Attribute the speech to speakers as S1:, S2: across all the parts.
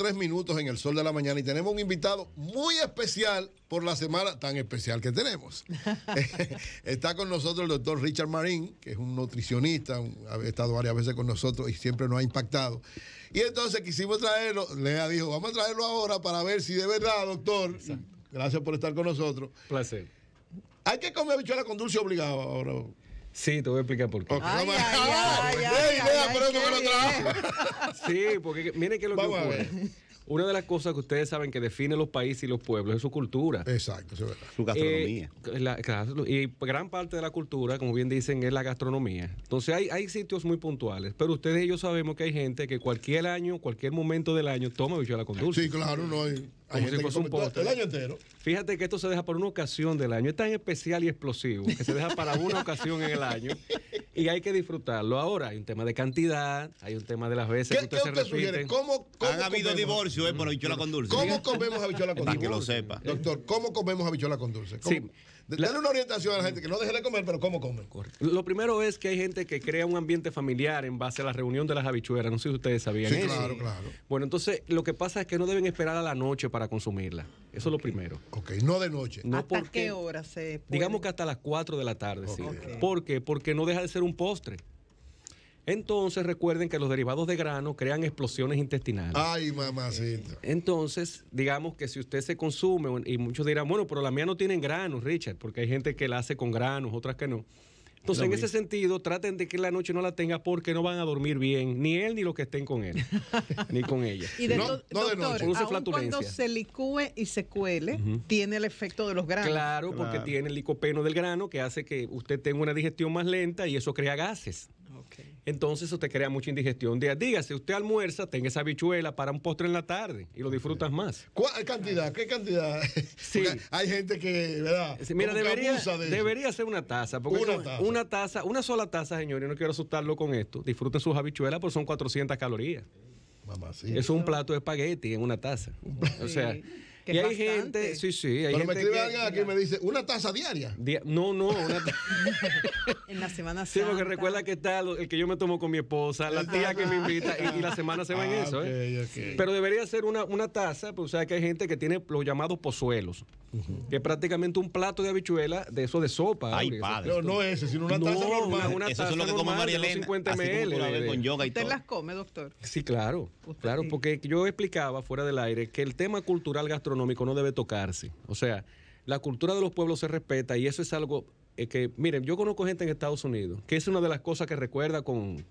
S1: 3 minutos en el sol de la mañana y tenemos un invitado muy especial por la semana tan especial que tenemos. Está con nosotros el doctor Richard Marín, que es un nutricionista, ha estado varias veces con nosotros y siempre nos ha impactado. Y entonces quisimos traerlo, Lea dijo, vamos a traerlo ahora para ver si de verdad, doctor, gracias por estar con nosotros.
S2: Placer.
S1: Hay que comer habichuela con dulce obligado ahora.
S2: Sí, te voy a explicar por qué.
S1: Okay.
S2: Sí, porque miren que lo que ocurre. Una de las cosas que ustedes saben que define los países y los pueblos es su cultura.
S1: Exacto, eso es verdad.
S3: Su gastronomía.
S2: Y gran parte de la cultura, como bien dicen, es la gastronomía. Entonces hay sitios muy puntuales, pero ustedes y yo sabemos que hay gente que cualquier año, cualquier momento del año toma habichuela con dulce.
S1: Sí, claro, no hay
S2: como
S1: gente
S2: si fuese
S1: que
S2: un postre.
S1: el año entero.
S2: Fíjate que esto se deja para una ocasión del año. Es tan especial y explosivo que se deja para una ocasión en el año y hay que disfrutarlo. Ahora hay un tema de cantidad, hay un tema de las veces que ustedes se repiten.
S1: ¿Cómo
S3: Han habido divorcios por habichuela con dulce.
S1: ¿Cómo comemos habichuela con dulce?
S3: Para que lo sepa.
S1: Doctor, ¿cómo comemos habichuela con dulce?
S2: Sí.
S1: Dale una orientación a la gente que no deje de comer, pero ¿cómo comen?
S2: Lo primero es que hay gente que crea un ambiente familiar en base a la reunión de las habichuelas. No sé si ustedes sabían eso.
S1: Sí, claro.
S2: Bueno, entonces lo que pasa es que no deben esperar a la noche para consumirla. Eso es lo primero.
S1: Ok, no de noche.
S2: No
S4: ¿Hasta qué hora se puede?
S2: Digamos que hasta las 4 de la tarde, sí.
S4: Okay.
S2: ¿Por qué? Porque no deja de ser un postre. Entonces recuerden que los derivados de grano crean explosiones intestinales.
S1: Ay, mamacita.
S2: Entonces, digamos que si usted se consume, y muchos dirán, bueno, pero la mía no tienen granos, Richard, porque hay gente que la hace con granos, otras que no. Entonces, en ese sentido, traten de que la noche no la tenga porque no van a dormir bien, ni él ni los que estén con él, ni con ella.
S4: Y
S1: No de noche.
S4: aun cuando se licúe y se cuele, tiene el efecto de los granos.
S2: Claro, porque tiene el licopeno del grano que hace que usted tenga una digestión más lenta y eso crea gases.
S4: Okay.
S2: Entonces usted crea mucha indigestión. Dígase, usted almuerza, tenga esa habichuela para un postre en la tarde y lo disfrutas más.
S1: ¿Cuál cantidad? ¿Qué cantidad?
S2: Sí.
S1: Hay gente que, ¿verdad?
S2: Sí, mira,
S1: Como que abusa de eso.
S2: debería ser una taza. Porque una sola taza, señores, no quiero asustarlo con esto. Disfruten sus habichuelas porque son 400 calorías.
S1: Mamacita.
S2: Es un plato de espagueti en una taza. O sea,
S4: que
S2: y hay
S4: bastante.
S2: gente, hay
S1: Pero
S2: gente
S1: me escribe alguien aquí y me dice, ¿una taza diaria?
S2: No, una taza.
S4: En la Semana
S2: Sí,
S4: Santa.
S2: porque recuerda que está el que yo me tomo con mi esposa, la tía que me invita y la semana se va en eso.
S1: Okay.
S2: Pero debería ser una taza, pues o sea que hay gente que tiene los llamados pozuelos, que es prácticamente un plato de habichuela de eso de sopa.
S3: Ay,
S2: Auri,
S3: padre.
S1: Pero no ese, sino una taza normal.
S2: una
S3: Eso
S2: taza
S3: es lo que come
S2: normal
S3: María
S2: de
S3: Elena.
S2: 50
S3: así como tú la ves
S2: ml.
S3: con yoga y
S4: ¿Usted
S3: todo.
S4: las come, doctor?
S2: Sí, claro,
S4: Usted
S2: claro,
S4: sí.
S2: porque yo explicaba fuera del aire que el tema cultural gastronómico no debe tocarse. O sea, la cultura de los pueblos se respeta y eso es algo que, miren, yo conozco gente en Estados Unidos, que es una de las cosas que recuerda con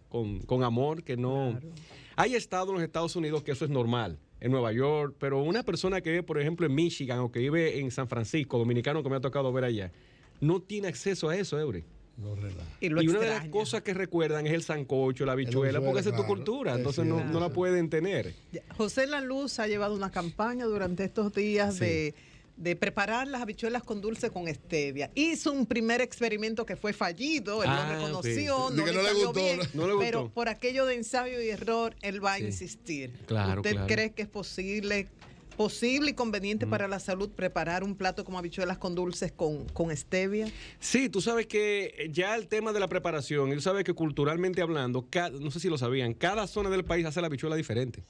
S2: amor, que no...
S4: Claro.
S2: Hay estados en los Estados Unidos que eso es normal, en Nueva York, pero una persona que vive, por ejemplo, en Michigan o que vive en San Francisco, dominicano que me ha tocado ver allá, no tiene acceso a eso, Eury.
S1: No, relaja.
S4: Y
S2: Y una de las
S4: extraña.
S2: cosas que recuerdan es el sancocho, la habichuela, porque esa es tu
S1: claro.
S2: cultura, entonces
S1: Sí,
S2: no la pueden tener.
S4: José La Luz ha llevado una campaña durante estos días de preparar las habichuelas con dulce con stevia. Hizo un primer experimento que fue fallido, él lo reconoció,
S1: ok.
S4: no
S1: Que
S4: le
S1: no le
S4: salió
S1: gustó,
S4: bien,
S2: no le gustó.
S4: pero por aquello de ensayo y error, él va a insistir.
S2: Claro,
S4: ¿Usted
S2: claro.
S4: cree que es posible y conveniente para la salud preparar un plato como habichuelas con dulces con stevia?
S2: Sí, tú sabes que ya el tema de la preparación, y tú sabes que culturalmente hablando, no sé si lo sabían, cada zona del país hace la habichuela diferente.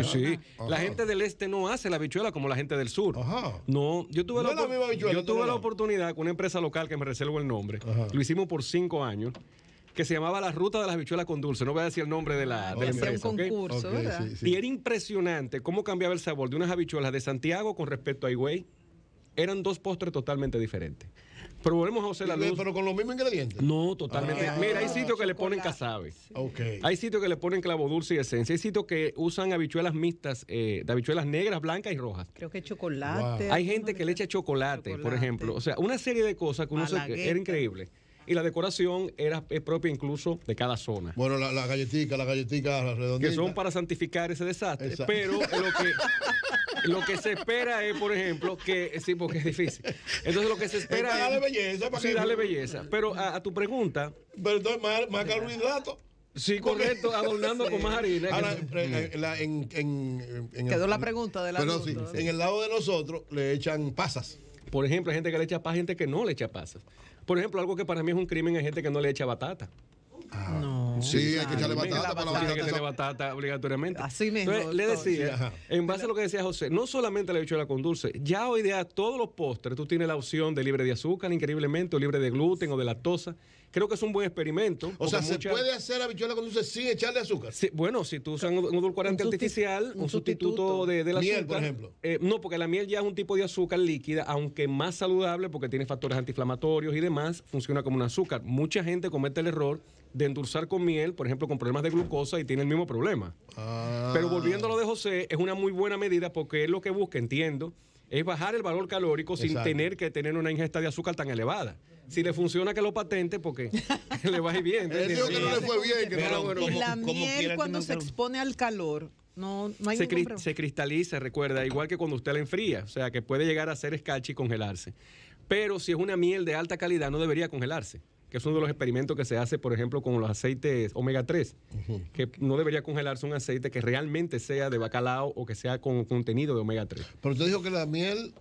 S2: Sí.
S1: Ajá.
S2: La gente del este no hace la habichuela como la gente del sur.
S1: Ajá.
S2: No, yo tuve
S1: No es la misma habichuela
S2: yo
S1: en todos
S2: tuve la
S1: lados.
S2: oportunidad con una empresa local que me reservo el nombre.
S1: Ajá.
S2: Lo hicimos por 5 años, que se llamaba La Ruta de las Habichuelas con Dulce. No voy a decir el nombre de la
S4: Hacía un
S2: empresa. ¿ok?
S4: concurso,
S1: Ok,
S4: ¿verdad?
S1: sí.
S2: Y era impresionante cómo cambiaba el sabor de unas habichuelas de Santiago con respecto a Higüey. Eran dos postres totalmente diferentes. Pero volvemos a José La Luz.
S1: Pero con los mismos ingredientes.
S2: No, totalmente.
S1: Ah.
S2: Mira, hay sitios que le
S4: Chocolate.
S2: ponen casabe.
S1: Ok.
S2: Hay sitios que le ponen clavo dulce y esencia. Hay sitios que usan habichuelas mixtas, de habichuelas negras, blancas y rojas.
S4: Creo que chocolate.
S2: Hay gente que le echa chocolate, por ejemplo. O sea, una serie de cosas que uno
S4: Malagueta.
S2: era increíble. Y la decoración es propia incluso de cada zona.
S1: Bueno, la galletica redondita.
S2: Que son para santificar ese desastre.
S1: Exacto.
S2: Pero lo que se espera es, por ejemplo, que sí, porque es difícil. Entonces lo que se espera
S1: para darle belleza, para
S2: sí,
S1: que-
S2: darle belleza. Pero a tu pregunta,
S1: Pero entonces más carbohidratos.
S2: sí, correcto, adornando con más harina.
S1: Ahora,
S4: Quedó la pregunta de la
S1: Pero
S4: luz,
S1: sí,
S4: todavía.
S1: en el lado de nosotros le echan pasas.
S2: Por ejemplo, hay gente que le echa pasas, gente que no le echa pasas. Por ejemplo, algo que para mí es un crimen, hay gente que no le echa batata.
S4: No.
S1: Sí, hay que echarle
S2: Tiene
S1: batata para la
S2: Tiene que
S1: batata.
S2: tener batata obligatoriamente.
S4: Así mismo,
S2: Entonces, le
S4: doctor.
S2: decía,
S1: Sí, ajá.
S2: en base a lo que decía José, no solamente la habichuela con dulce, ya hoy día todos los postres tú tienes la opción de libre de azúcar, increíblemente, o libre de gluten o de lactosa. Creo que es un buen experimento.
S1: O sea,
S2: porque
S1: ¿se puede hacer habichuela con dulce sin echarle azúcar?
S2: Sí, bueno, si tú usas un edulcorante
S4: Un
S2: artificial, un sustituto del
S1: Miel,
S2: azúcar.
S1: por ejemplo.
S2: No, porque la miel ya es un tipo de azúcar líquida, aunque más saludable porque tiene factores antiinflamatorios y demás, funciona como un azúcar. Mucha gente comete el error de endulzar con miel, por ejemplo, con problemas de glucosa y tiene el mismo problema. Pero volviendo a lo de José, es una muy buena medida porque él lo que busca, entiendo, es bajar el valor calórico sin
S1: Exacto.
S2: tener que tener una ingesta de azúcar tan elevada. Si le funciona, que lo patente porque le va a ir bien.
S1: Él dijo que no le fue bien. Que
S3: Pero,
S1: no, bueno,
S4: Y la
S3: como
S4: miel
S3: quiera
S4: cuando
S3: que
S4: se
S3: no-
S4: expone al calor, no hay ningún problema.
S2: Se cristaliza, recuerda, igual que cuando usted la enfría, o sea, que puede llegar a ser escarcha y congelarse. Pero si es una miel de alta calidad, no debería congelarse, que es uno de los experimentos que se hace, por ejemplo, con los aceites omega 3, que no debería congelarse un aceite que realmente sea de bacalao o que sea con contenido de omega 3.
S1: Pero usted dijo que la miel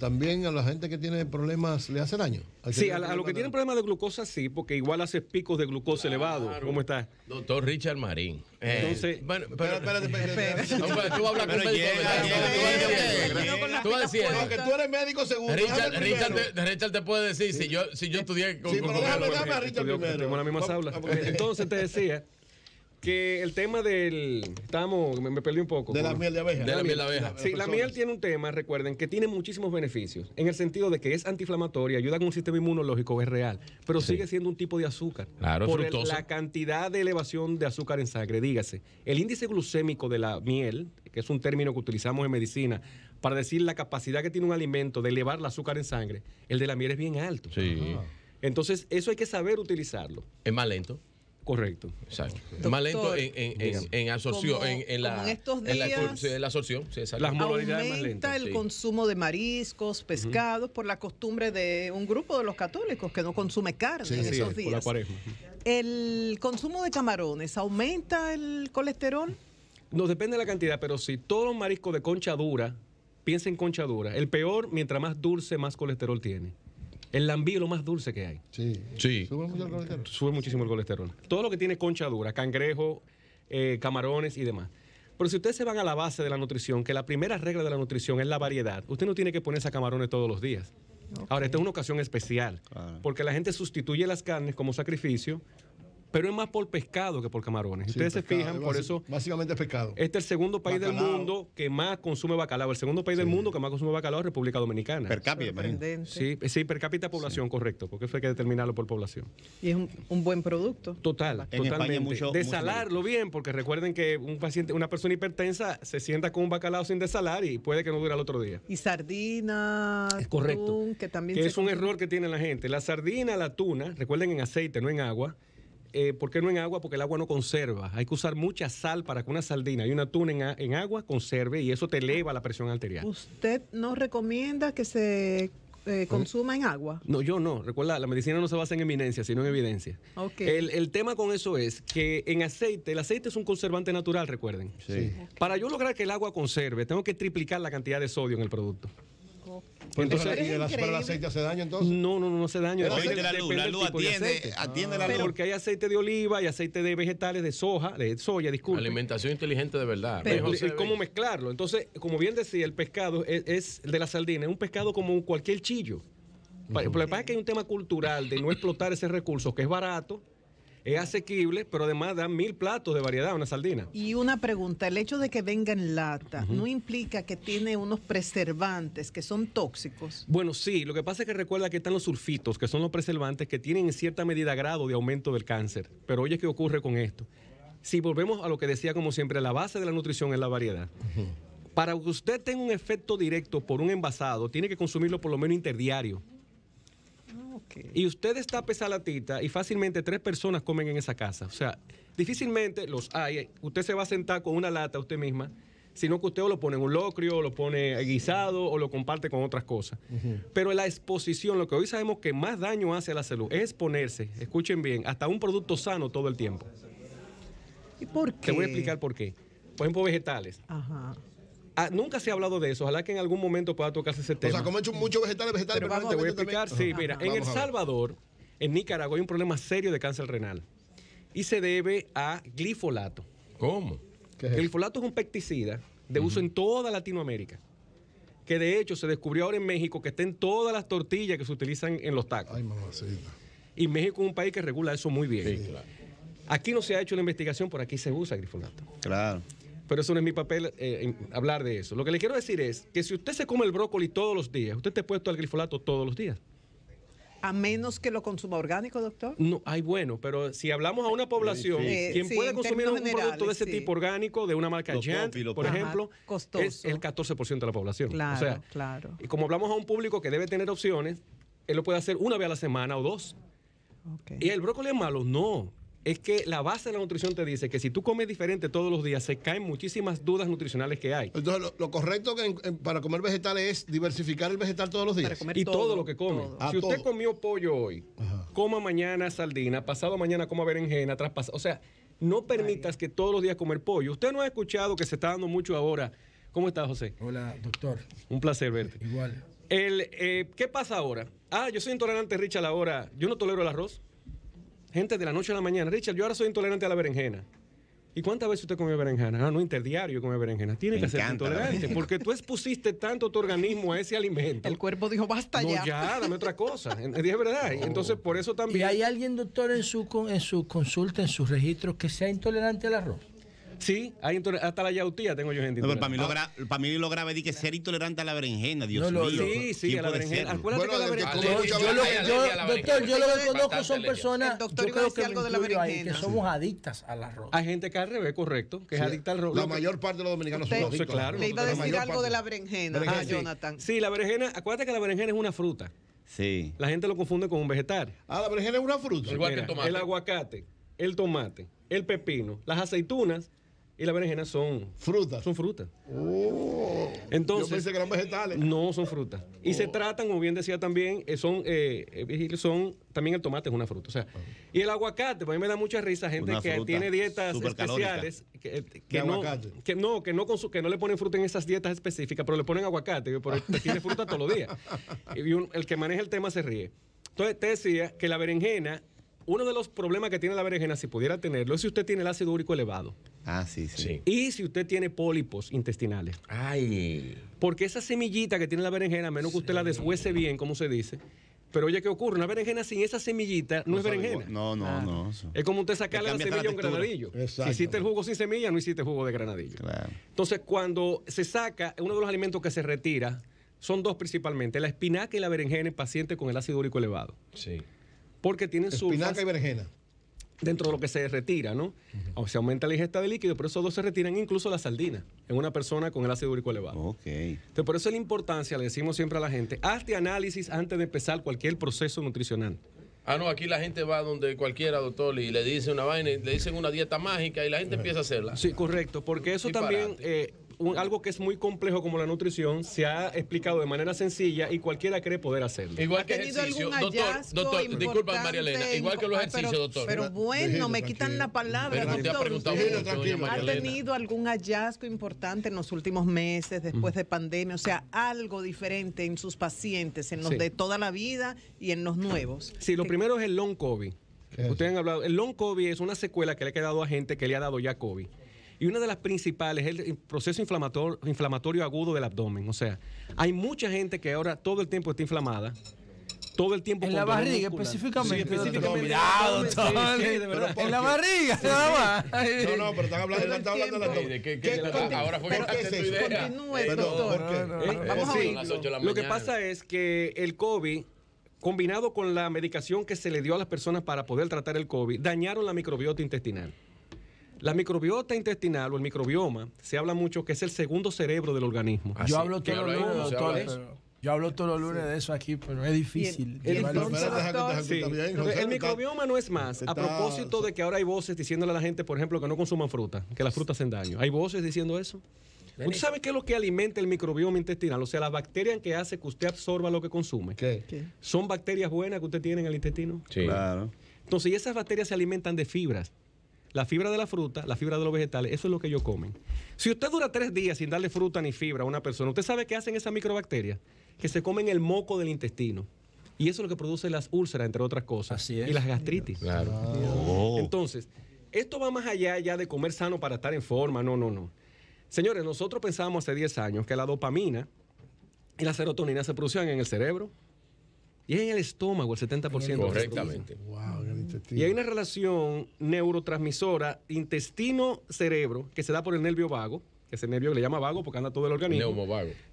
S1: también a la gente que tiene problemas le hace daño.
S2: Sí, a lo que tienen problemas de glucosa sí, porque igual hace picos de glucosa elevados. ¿Cómo está?
S5: Doctor Richard Marín.
S2: Entonces,
S5: Bueno,
S1: Espérate.
S5: no, pero tú vas a hablar con
S3: Pero
S5: médico,
S3: llega,
S5: ¿verdad?
S3: llega.
S5: Tú vas diciendo.
S1: No, que tú eres médico seguro.
S5: Richard te puede decir si yo estudié con
S1: Sí, pero déjame a Richard
S2: estudió-
S1: primero.
S2: tenemos las mismas aulas. Entonces te decía que el tema del... me perdí un poco.
S1: De la miel de abeja.
S5: De la miel de abeja.
S2: Sí, la miel tiene un tema, recuerden, que tiene muchísimos beneficios, en el sentido de que es antiinflamatoria, ayuda con un sistema inmunológico, es real, pero sigue siendo un tipo de azúcar.
S5: Claro,
S2: por
S5: fructosa.
S2: la cantidad de elevación de azúcar en sangre. Dígase, el índice glucémico de la miel, que es un término que utilizamos en medicina para decir la capacidad que tiene un alimento de elevar el azúcar en sangre, el de la miel es bien alto.
S5: Sí.
S2: Entonces, eso hay que saber utilizarlo.
S5: Es más lento.
S2: Correcto.
S5: Exacto.
S4: Doctor,
S5: Más lento en absorción.
S4: como-
S5: en la,
S4: como en estos
S5: en la-
S4: días,
S5: sí, en la absorción. Sí, exacto.
S2: Las modalidades más
S4: Aumenta
S2: lentas.
S4: el
S5: sí.
S4: consumo de mariscos, pescados, por la costumbre de un grupo de los católicos que no consume carne en
S2: Así
S4: esos
S2: es, por la
S4: días.
S2: cuaresma.
S4: ¿El consumo de camarones aumenta el colesterol?
S2: No, depende de la cantidad, pero si todos los mariscos de concha dura, piensa en concha dura. El peor, mientras más dulce, más colesterol tiene. El lambí es lo más dulce que hay.
S1: Sí.
S5: Sí.
S1: Sube mucho el colesterol.
S2: Sube muchísimo el colesterol. Todo lo que tiene concha dura, cangrejo, camarones y demás. Pero si ustedes se van a la base de la nutrición, que la primera regla de la nutrición es la variedad, usted no tiene que ponerse a camarones todos los días. Ahora, esta es una ocasión especial, porque la gente sustituye las carnes como sacrificio, pero es más por pescado que por camarones. Si
S1: Sí,
S2: ustedes se
S1: pescado,
S2: fijan, por eso
S1: Básicamente es pescado.
S2: este es el segundo país del
S1: Bacalao.
S2: mundo que más consume bacalao. El segundo país del mundo que más consume bacalao es República Dominicana.
S3: Per cápita, imagínate.
S4: Sorprendente.
S2: Sí, per cápita población, correcto, porque eso hay que determinarlo por población.
S4: Y es un buen producto.
S2: Total,
S3: En España
S2: totalmente.
S3: mucho-
S2: Desalarlo bien, porque recuerden que un paciente, una persona hipertensa se sienta con un bacalao sin desalar y puede que no dure al otro día.
S4: Y sardinas,
S2: Es correcto.
S4: atún, que también
S2: Que
S4: se
S2: es un
S4: consume.
S2: error que tiene la gente. La sardina, la tuna, recuerden en aceite, no en agua. ¿Por qué no en agua? Porque el agua no conserva. Hay que usar mucha sal para que una sardina y una tuna en agua conserve y eso te eleva la presión arterial.
S4: ¿Usted no recomienda que se consuma en agua?
S2: No, yo no. Recuerda, la medicina no se basa en eminencia, sino en evidencia.
S4: Ok.
S2: El tema con eso es que en aceite, el aceite es un conservante natural, recuerden.
S3: Sí.
S2: Para yo lograr que el agua conserve, tengo que triplicar la cantidad de sodio en el producto.
S1: Entonces,
S4: Pero es
S1: ¿y el
S4: increíble.
S1: aceite hace daño entonces?
S2: No hace daño.
S1: Pero
S2: Depende-
S3: Viste la luz,
S2: depende
S3: la
S2: del
S3: luz
S2: tipo de aceite.
S3: atiende la
S4: Pero-
S3: luz.
S2: Porque hay aceite de oliva y aceite de vegetales, de soya, disculpe.
S5: Alimentación inteligente de verdad.
S4: Pero-
S5: Ve, José,
S2: Y cómo
S5: ve.
S2: mezclarlo. Entonces, como bien decía, el pescado es de la sardina, es un pescado como cualquier chillo. Lo que pasa es que hay un tema cultural de no explotar ese recurso, que es barato, es asequible, pero además da 1000 platos de variedad una sardina.
S4: Y una pregunta, el hecho de que venga en lata no implica que tiene unos preservantes que son tóxicos.
S2: Bueno, sí, lo que pasa es que recuerda que están los sulfitos, que son los preservantes que tienen en cierta medida grado de aumento del cáncer. Pero oye, ¿qué ocurre con esto? Si volvemos a lo que decía como siempre, la base de la nutrición es la variedad. Para que usted tenga un efecto directo por un envasado, tiene que consumirlo por lo menos interdiario. Y usted destapa esa latita y fácilmente 3 personas comen en esa casa. O sea, difícilmente los hay. Usted se va a sentar con una lata usted misma, sino que usted o lo pone en un locrio, o lo pone guisado, o lo comparte con otras cosas. Pero la exposición, lo que hoy sabemos que más daño hace a la salud, es exponerse, escuchen bien, hasta un producto sano todo el tiempo.
S4: ¿Y por qué?
S2: Te voy a explicar por qué. Por ejemplo, vegetales.
S4: Ajá.
S2: Nunca se ha hablado de eso. Ojalá que en algún momento pueda tocarse ese
S1: O
S2: tema.
S1: sea, como he hecho muchos vegetales,
S4: Pero vamos
S2: Te voy a
S1: permanentemente
S2: explicar,
S1: también.
S2: sí, mira,
S4: Ajá.
S2: en El
S1: Vamos a ver.
S2: Salvador, en Nicaragua, hay un problema serio de cáncer renal. y se debe a glifolato.
S5: ¿Cómo?
S2: El glifolato es un pesticida de uso en toda Latinoamérica, que de hecho se descubrió ahora en México, que está en todas las tortillas que se utilizan en los tacos.
S1: Ay, mamacita.
S2: Y México es un país que regula eso muy bien.
S5: Sí, claro.
S2: Aquí no se ha hecho la investigación, por aquí se usa glifolato.
S3: Claro.
S2: Pero eso no es mi papel hablar de eso. Lo que le quiero decir es que si usted se come el brócoli todos los días, usted está expuesto al glifolato todos los días.
S4: A menos que lo consuma orgánico, doctor.
S2: No, ay, bueno, pero si hablamos a una población, quien
S4: sí,
S2: puede
S4: en
S2: consumir un
S4: términos
S2: producto de ese
S4: generales,
S2: tipo orgánico, de una marca
S3: Los
S2: Giant,
S3: copi, los
S2: por
S3: copi.
S2: ejemplo,
S4: Costoso.
S2: es el 14% de la población.
S4: Claro,
S2: O sea,
S4: claro.
S2: y como hablamos a un público que debe tener opciones, él lo puede hacer una vez a la semana o dos.
S4: Ok.
S2: ¿Y el brócoli es malo? No. Es que la base de la nutrición te dice que si tú comes diferente todos los días, se caen muchísimas dudas nutricionales que hay.
S1: Entonces, lo correcto para comer vegetales es diversificar el vegetal todos los días.
S4: Para comer
S2: Y todo lo que come.
S4: todo.
S1: Ah,
S2: Si usted
S1: todo.
S2: comió pollo hoy, coma mañana sardina, pasado mañana coma berenjena, o sea, no permitas que todos los días comer pollo. Usted no ha escuchado que se está dando mucho ahora. ¿Cómo está, José?
S6: Hola, doctor.
S2: Un placer verte.
S6: Igual.
S2: ¿Qué pasa ahora? Yo soy intolerante, Richard, ahora. Yo no tolero el arroz. Gente de la noche a la mañana. Richard, yo ahora soy intolerante a la berenjena. ¿Y cuántas veces usted comió berenjena? No, interdiario come berenjena. Tiene
S3: Me
S2: que ser
S3: encanta la
S2: intolerante
S3: berenjena.
S2: porque tú expusiste tanto tu organismo a ese alimento.
S4: El cuerpo dijo, basta
S2: No,
S4: ya.
S2: ya, dame otra cosa. Es verdad. Y entonces, por eso
S6: ¿Y
S2: también.
S6: hay alguien, doctor, en su consulta, en sus registros, que sea intolerante al arroz?
S2: Sí, hasta la yautía tengo yo gente.
S3: No, pero
S2: intolerante.
S3: para mí lo grave es que ser intolerante a la berenjena, Dios
S6: No,
S3: mío.
S2: Sí,
S3: ¿Quién
S2: a la
S3: puede
S2: berenjena.
S3: serlo?
S2: Acuérdate que la
S1: Bueno, del que
S2: berenjena.
S1: come mucha
S6: Doctor, yo lo que conozco son personas,
S4: El doctor
S6: yo
S4: iba a
S6: creo
S4: decir
S6: que
S4: algo
S6: me
S4: de la
S6: incluyo ahí,
S4: berenjena.
S6: que somos adictas al arroz.
S2: Hay gente que al revés, correcto, que es adicta al
S1: La
S2: rojo.
S1: mayor parte de los dominicanos
S4: Usted-
S1: son adictos.
S2: claro.
S4: Le iba a
S1: La
S4: decir
S1: mayor
S4: algo
S1: parte.
S4: de la berenjena.
S1: Berenjena,
S4: Ah,
S1: sí.
S4: Jonathan.
S2: Sí, la berenjena, acuérdate que la berenjena es una fruta.
S3: Sí.
S2: La gente lo confunde con un vegetal.
S1: La berenjena es una fruta.
S5: Igual que el
S2: Mira,
S5: tomate.
S2: el aguacate, el tomate, el pepino, las aceitunas y la berenjena son
S1: Frutas.
S2: frutas.
S1: Yo
S2: Entonces,
S1: pensé que eran vegetales.
S2: no son frutas. Y se tratan, como bien decía también, son también el tomate es una fruta. O sea, y el aguacate, pues a mí me da mucha risa gente
S3: Una
S2: que
S3: fruta
S2: tiene dietas
S3: supercalórica.
S2: especiales
S1: De
S2: que
S1: aguacate.
S2: que no le ponen fruta en esas dietas específicas, pero le ponen aguacate, pero tiene fruta todos los días. Y el que maneja el tema se ríe. Entonces te decía que la berenjena, uno de los problemas que tiene la berenjena, si pudiera tenerlo, es si usted tiene el ácido úrico elevado
S3: Sí.
S5: Sí.
S2: y si usted tiene pólipos intestinales.
S5: Ay.
S2: Porque esa semillita que tiene la berenjena, a menos que usted la deshuese bien, como se dice, pero oye, ¿qué ocurre? Una berenjena sin esa semillita no es
S1: sabe
S2: berenjena.
S3: No.
S2: Es como usted sacarle la
S3: Le cambia
S2: semilla a un
S3: la textura.
S2: granadillo.
S1: Exacto.
S2: Si hiciste el jugo sin semilla, no hiciste jugo de granadillo.
S3: Claro.
S2: Entonces, cuando se saca, uno de los alimentos que se retira son dos principalmente, la espinaca y la berenjena en pacientes con el ácido úrico elevado.
S5: Sí.
S2: Porque tienen
S1: Espinaca
S2: sulfas
S1: y berenjena.
S2: dentro de lo que se retira, ¿no? O se aumenta la ingesta de líquido, pero esos dos se retiran, incluso la sardina, en una persona con el ácido úrico elevado.
S3: Ok.
S2: Entonces, por eso es la importancia, le decimos siempre a la gente, hazte análisis antes de empezar cualquier proceso nutricional.
S5: No, aquí la gente va donde cualquiera, doctor, y le dice una vaina, y le dicen una dieta mágica y la gente empieza a hacerla.
S2: Sí, correcto, porque eso
S5: Disparate.
S2: también, algo que es muy complejo como la nutrición, se ha explicado de manera sencilla y cualquiera cree poder hacerlo.
S5: Igual
S4: ¿Ha
S5: que
S4: tenido
S5: ejercicio.
S4: algún
S5: Doctor,
S4: hallazgo
S5: disculpa,
S4: importante?
S5: María Elena. Igual que los ejercicios, doctor.
S4: Pero bueno, me quitan la palabra,
S5: Pero no te ha
S4: doctor.
S5: preguntado
S4: ¿Usted
S5: mucho, doña María
S4: ¿Ha
S5: Elena.
S4: tenido algún hallazgo importante en los últimos meses, después de pandemia? O sea, algo diferente en sus pacientes, en los
S2: Sí.
S4: de toda la vida y en los nuevos.
S2: Sí, lo primero es el long COVID.
S1: es
S2: Ustedes han hablado. El long COVID es una secuela que le ha quedado a gente que le ha dado ya COVID. Y una de las principales es el proceso inflamatorio agudo del abdomen. O sea, hay mucha gente que ahora todo el tiempo está inflamada. Todo el tiempo
S6: En
S2: con
S6: la
S2: dolor
S6: barriga
S2: muscular.
S6: específicamente.
S2: Sí, específicamente.
S6: Cuidado,
S2: Sí,
S6: doctor.
S2: sí, de verdad.
S6: En la barriga, nada más.
S1: No, pero están hablando,
S4: Todo el
S1: están hablando de la
S4: tiempo.
S5: ¿De qué-
S1: ¿Qué-
S5: qué-
S1: cómo-
S5: ahora fue que
S1: ¿por qué es
S5: cambiaste tu
S1: eso?
S5: idea?
S4: Continúe,
S1: Perdón,
S4: doctor.
S1: ¿por qué?
S4: Vamos a
S5: Sí,
S4: oírlo.
S5: las 8 de la
S2: Lo que
S5: mañana.
S2: pasa es que el COVID, combinado con la medicación que se le dio a las personas para poder tratar el COVID, dañaron la microbiota intestinal. La microbiota intestinal o el microbioma, se habla mucho que es el segundo cerebro del organismo.
S5: Ah, sí.
S6: Yo hablo
S5: ¿Quién
S6: todos los
S5: habla ahí?
S6: lunes,
S5: ¿Cómo se
S6: doctor.
S5: habla eso?
S6: pero- Yo hablo todos los lunes de eso aquí, pero es difícil.
S4: Bien.
S6: llevarlo.
S4: Entonces,
S1: Espera, deja que-
S4: doctor,
S1: deja que
S2: Sí.
S1: está bien,
S2: Entonces,
S1: José,
S2: el
S1: está-
S2: microbioma no es más. A
S1: está-
S2: propósito de que ahora hay voces diciéndole a la gente, por ejemplo, que no consuman fruta, que las frutas hacen daño. Hay voces diciendo eso. ¿Usted sabe qué es lo que alimenta el microbioma intestinal? O sea, las bacterias que hace que usted absorba lo que consume.
S1: ¿Qué?
S2: Son bacterias buenas que usted tiene en el intestino.
S5: Sí.
S3: Claro.
S2: Entonces, y esas bacterias se alimentan de fibras. La fibra de la fruta, la fibra de los vegetales, eso es lo que ellos comen. Si usted dura 3 días sin darle fruta ni fibra a una persona, ¿usted sabe qué hacen esas microbacterias? Que se comen el moco del intestino. Y eso es lo que produce las úlceras, entre otras cosas.
S6: Así es.
S2: Y las gastritis.
S5: Claro.
S3: Oh.
S2: Entonces, esto va más allá ya de comer sano para estar en forma. No. Señores, nosotros pensábamos hace 10 años que la dopamina y la serotonina se producían en el cerebro y en el estómago, el 70%.
S5: Correctamente.
S1: Wow, en el intestino.
S2: Y hay una relación neurotransmisora intestino-cerebro que se da por el nervio vago, que ese nervio le llama vago porque anda todo el organismo.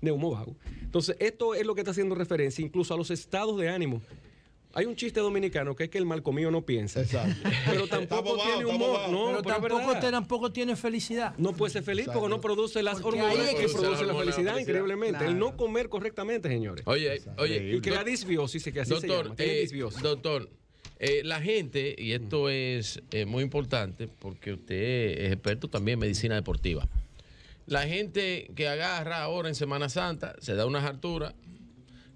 S2: Neumovago. Entonces, esto es lo que está haciendo referencia incluso a los estados de ánimo. Hay un chiste dominicano que es que el mal comido no piensa.
S1: Exacto.
S2: Pero tampoco tiene humor. No,
S6: pero tampoco tiene felicidad.
S2: No puede ser feliz porque no produce las
S6: Porque
S2: hormonas
S6: ahí es
S2: que
S6: que
S2: producen la felicidad, increíblemente.
S4: Claro.
S2: El no comer correctamente, señores.
S5: Oye,
S2: Y crea disbiosis, que así se llama. Tiene disbiosis.
S5: Doctor, la gente, y esto es muy importante porque usted es experto también en medicina deportiva. La gente que agarra ahora en Semana Santa, se da unas alturas,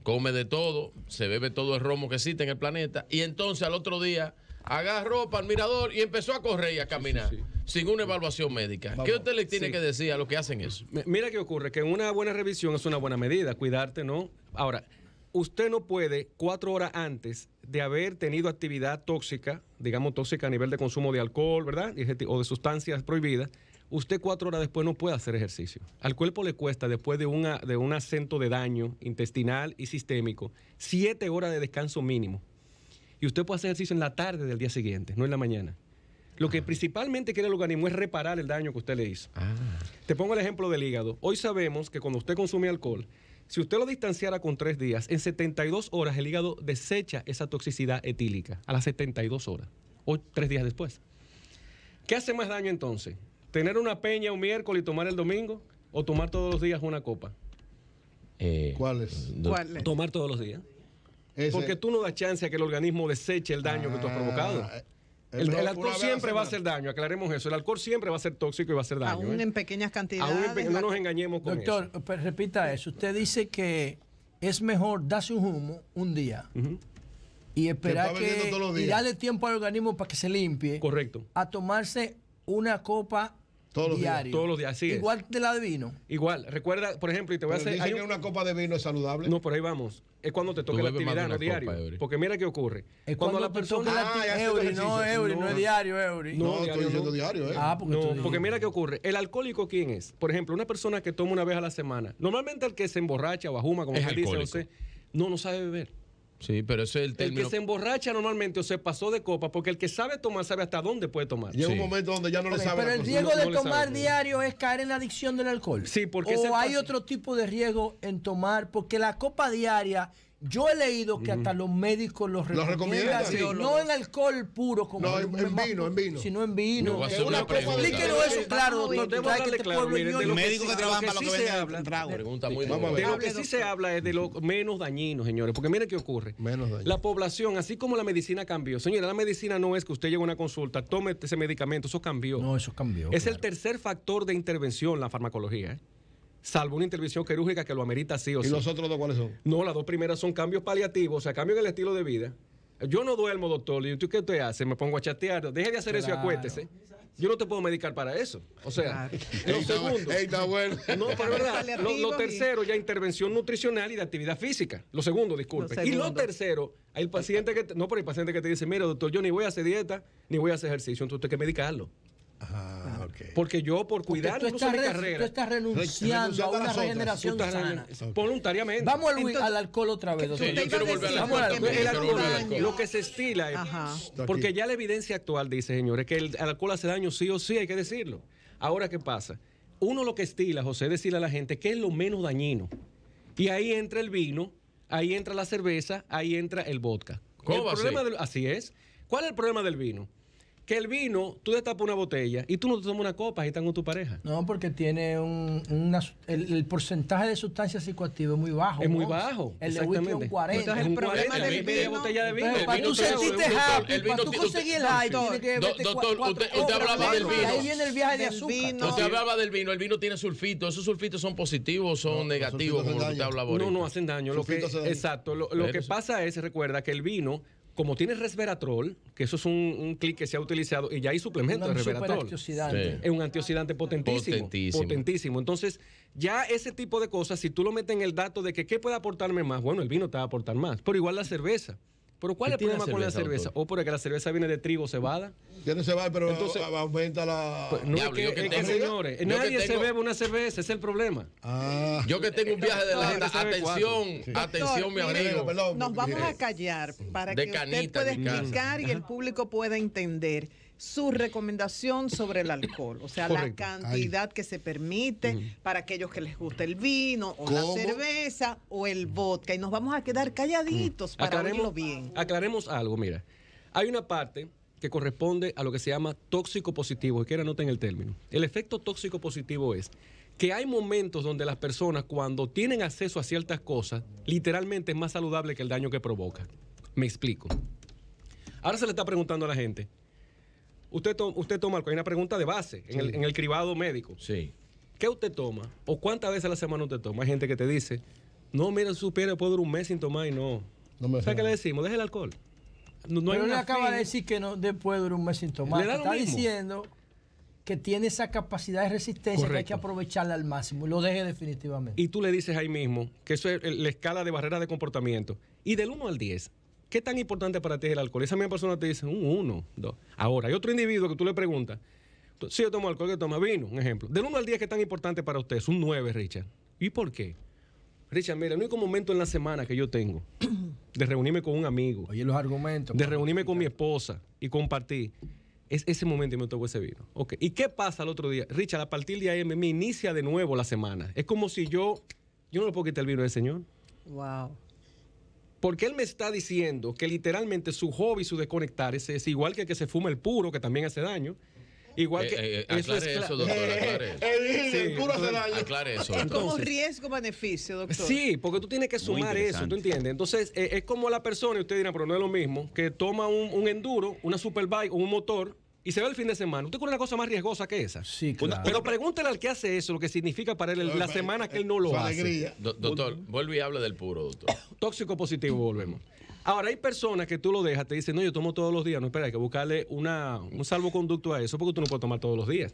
S5: come de todo, se bebe todo el romo que existe en el planeta, y entonces al otro día agarró para el mirador y empezó a correr y a caminar sin una evaluación médica. ¿Qué usted le tiene que decir a los que hacen eso?
S2: Mira qué ocurre, que una buena revisión es una buena medida, cuidarte, ¿no? Ahora, usted no puede 4 horas antes de haber tenido actividad tóxica, digamos tóxica a nivel de consumo de alcohol, ¿verdad? O de sustancias prohibidas, usted 4 horas después no puede hacer ejercicio. Al cuerpo le cuesta, después de un acento de daño intestinal y sistémico, 7 horas de descanso mínimo. Y usted puede hacer ejercicio en la tarde del día siguiente, no en la mañana. Lo que principalmente quiere el organismo es reparar el daño que usted le hizo. Te pongo el ejemplo del hígado. Hoy sabemos que cuando usted consume alcohol, si usted lo distanciara con 3 días, en 72 horas el hígado desecha esa toxicidad etílica, a las 72 horas, o 3 días después. ¿Qué hace más daño entonces? ¿Tener una peña un miércoles y tomar el domingo? ¿O tomar todos los días una copa?
S1: ¿Cuál es?
S2: Tomar todos los días. Porque tú no das chance a que el organismo deseche el daño que tú has provocado. El alcohol siempre va a hacer daño, aclaremos eso. El alcohol siempre va a ser tóxico y va a hacer daño.
S4: Aún en pequeñas cantidades.
S2: No nos engañemos con eso.
S6: Doctor, pero repita eso. Usted dice que es mejor darse un humo un día y esperar y darle tiempo al organismo para que se limpie.
S2: Correcto.
S6: A tomarse una copa diario.
S2: Todos los días, así
S6: Igual de la de vino.
S2: Igual. Recuerda, por ejemplo, y te voy a hacer...
S1: ¿Dicen que una copa de vino es saludable?
S2: No, por ahí vamos. Es cuando te toque la actividad, no diario. Porque mira qué ocurre.
S6: Es cuando la persona... no es diario, Eury.
S1: No, estoy diciendo diario,
S2: porque mira qué ocurre. ¿El alcohólico quién es? Por ejemplo, una persona que toma una vez a la semana. Normalmente el que se emborracha o ajuma, como se dice, no sabe beber.
S5: Sí, pero ese es el término.
S2: El que se emborracha normalmente o se pasó de copa, porque el que sabe tomar sabe hasta dónde puede tomar.
S1: Llega un momento donde ya no le sabe.
S6: Pero el riesgo de tomar diario es caer en la adicción del alcohol.
S2: Sí, porque
S6: o hay otro tipo de riesgo en tomar, porque la copa diaria, yo he leído que hasta los médicos los recomiendan.
S1: Sí.
S6: No en alcohol puro, como
S1: en vino.
S6: Sino en vino.
S1: Explíquenos
S6: eso, claro, doctor.
S2: Debo darle claro, miren, de
S3: los médicos que trabajan para lo que
S2: se
S3: venden trago.
S5: Pregunta muy
S1: Vamos a ver.
S2: De lo que sí se habla es de lo menos dañino, señores. Porque miren qué ocurre.
S1: Menos dañino.
S2: La población, así como la medicina cambió. Señora, la medicina no es que usted llegue a una consulta, tome ese medicamento. Eso cambió.
S6: No, eso cambió.
S2: Es el tercer factor de intervención, la farmacología, salvo una intervención quirúrgica que lo amerita sí o sí.
S1: ¿Y los otros dos cuáles son?
S2: No, las dos primeras son cambios paliativos, o sea, cambios en el estilo de vida. Yo no duermo, doctor. ¿Y tú qué usted hace? Me pongo a chatear. Deje de hacer eso y acuéstese. Yo no te puedo medicar para eso. O sea, lo segundo.
S1: Está bueno.
S2: No, pero verdad. Lo tercero, ya intervención nutricional y de actividad física. Lo segundo, disculpe. Y lo tercero, hay el paciente que... No, pero hay paciente que te dice, mira, doctor, yo ni voy a hacer dieta, ni voy a hacer ejercicio. Entonces, usted hay que medicarlo.
S1: Ok.
S2: Porque yo, por cuidar incluso mi carrera...
S6: Tú estás renunciando a una regeneración sana.
S2: Voluntariamente.
S6: Vamos al alcohol otra vez, doctor.
S5: Yo quiero volver al alcohol.
S2: Lo que se estila es... Porque ya la evidencia actual dice, señores, que el alcohol hace daño sí o sí, hay que decirlo. Ahora, ¿qué pasa? Uno lo que estila, José, es decirle a la gente que es lo menos dañino. Y ahí entra el vino, ahí entra la cerveza, ahí entra el vodka.
S5: ¿Cómo así?
S2: Así es. ¿Cuál es el problema del vino? Que el vino, tú destapas una botella y tú no te tomas una copa y estás con tu pareja.
S6: No, porque tiene el porcentaje de sustancias psicoactivas es muy bajo.
S2: Es muy bajo.
S6: El de whisky es un 40.
S4: Entonces, el problema del vino...
S2: botella de vino.
S6: Para tú sentirte happy, para tú conseguir el high, tiene que verte
S5: Doctor, usted hablaba del vino.
S6: Ahí viene el viaje de azúcar.
S5: Usted hablaba del vino. El vino tiene sulfitos. ¿Esos sulfitos son positivos o son negativos, como usted hablaba ahorita?
S2: No, hacen daño. Exacto. Lo que pasa es, recuerda que el vino... Como tiene resveratrol, que eso es un clic que se ha utilizado, y ya hay suplementos de resveratrol. Es un antioxidante potentísimo. Entonces, ya ese tipo de cosas, si tú lo metes en el dato de que qué puede aportarme más, bueno, el vino te va a aportar más, pero igual la cerveza. Pero ¿cuál es el problema con la cerveza? O porque la cerveza viene de trigo cebada.
S1: Tiene cebada, pero entonces aumenta la...
S2: Pues, no es que señores, nadie se bebe una cerveza, ese es el problema.
S5: Yo que tengo un viaje de la atención, mi amigo.
S4: Nos vamos a callar para que usted pueda explicar y el público pueda entender su recomendación sobre el alcohol, o sea, la cantidad que se permite para aquellos que les gusta el vino o la cerveza o el vodka, y nos vamos a quedar calladitos para oírlo bien.
S2: Aclaremos algo, mira, hay una parte que corresponde a lo que se llama tóxico positivo, que anoten el término. El efecto tóxico positivo es que hay momentos donde las personas, cuando tienen acceso a ciertas cosas, literalmente es más saludable que el daño que provoca. Me explico. Ahora se le está preguntando a la gente, usted toma alcohol, hay una pregunta de base en el cribado médico.
S5: Sí.
S2: ¿Qué usted toma? ¿O cuántas veces a la semana usted toma? Hay gente que te dice, no, mira, supiera, puedo durar un mes sin tomar y no. ¿Sabes qué le decimos? Deja el alcohol.
S6: Pero él acaba de decir que no después durar un mes sin tomar. Está diciendo que tiene esa capacidad de resistencia. Correcto. Que hay que aprovecharla al máximo y lo deje definitivamente.
S2: Y tú le dices ahí mismo que eso es la escala de barrera de comportamiento. Y del 1 al 10, ¿qué tan importante para ti es el alcohol? Esa misma persona te dice un 1, 2. Ahora, hay otro individuo que tú le preguntas, si yo tomo alcohol, que toma vino, un ejemplo. Del 1 al 10, ¿qué tan importante para usted? Es un 9, Richard. ¿Y por qué? Richard, mira, el único momento en la semana que yo tengo de reunirme con un amigo,
S6: oye los argumentos,
S2: de reunirme con mi esposa y compartir, es ese momento y me tomo ese vino. Okay. ¿Y qué pasa el otro día? Richard, a partir de ahí me inicia de nuevo la semana. Es como si yo no le puedo quitar el vino del Señor.
S4: Wow.
S2: Porque él me está diciendo que literalmente su hobby, su desconectar, es igual que el que se fuma el puro, que también hace daño. Igual que
S5: aclare eso, doctor.
S1: El puro hace daño.
S5: Aclare eso.
S4: Es como riesgo-beneficio, doctor.
S2: Sí, porque tú tienes que sumar eso, ¿tú entiendes? Entonces, es como la persona, y usted dirá, pero no es lo mismo, que toma un enduro, una superbike o un motor, y se va el fin de semana. ¿Usted cree una cosa más riesgosa que esa?
S6: Sí, claro.
S2: Pero pregúntele al que hace eso, lo que significa para él la semana que él no lo hace.
S5: Doctor, vuelve y hable del puro, doctor.
S2: Tóxico positivo, volvemos. Ahora, hay personas que tú lo dejas, te dicen, no, yo tomo todos los días. No, espera, hay que buscarle un salvoconducto a eso, porque tú no puedes tomar todos los días.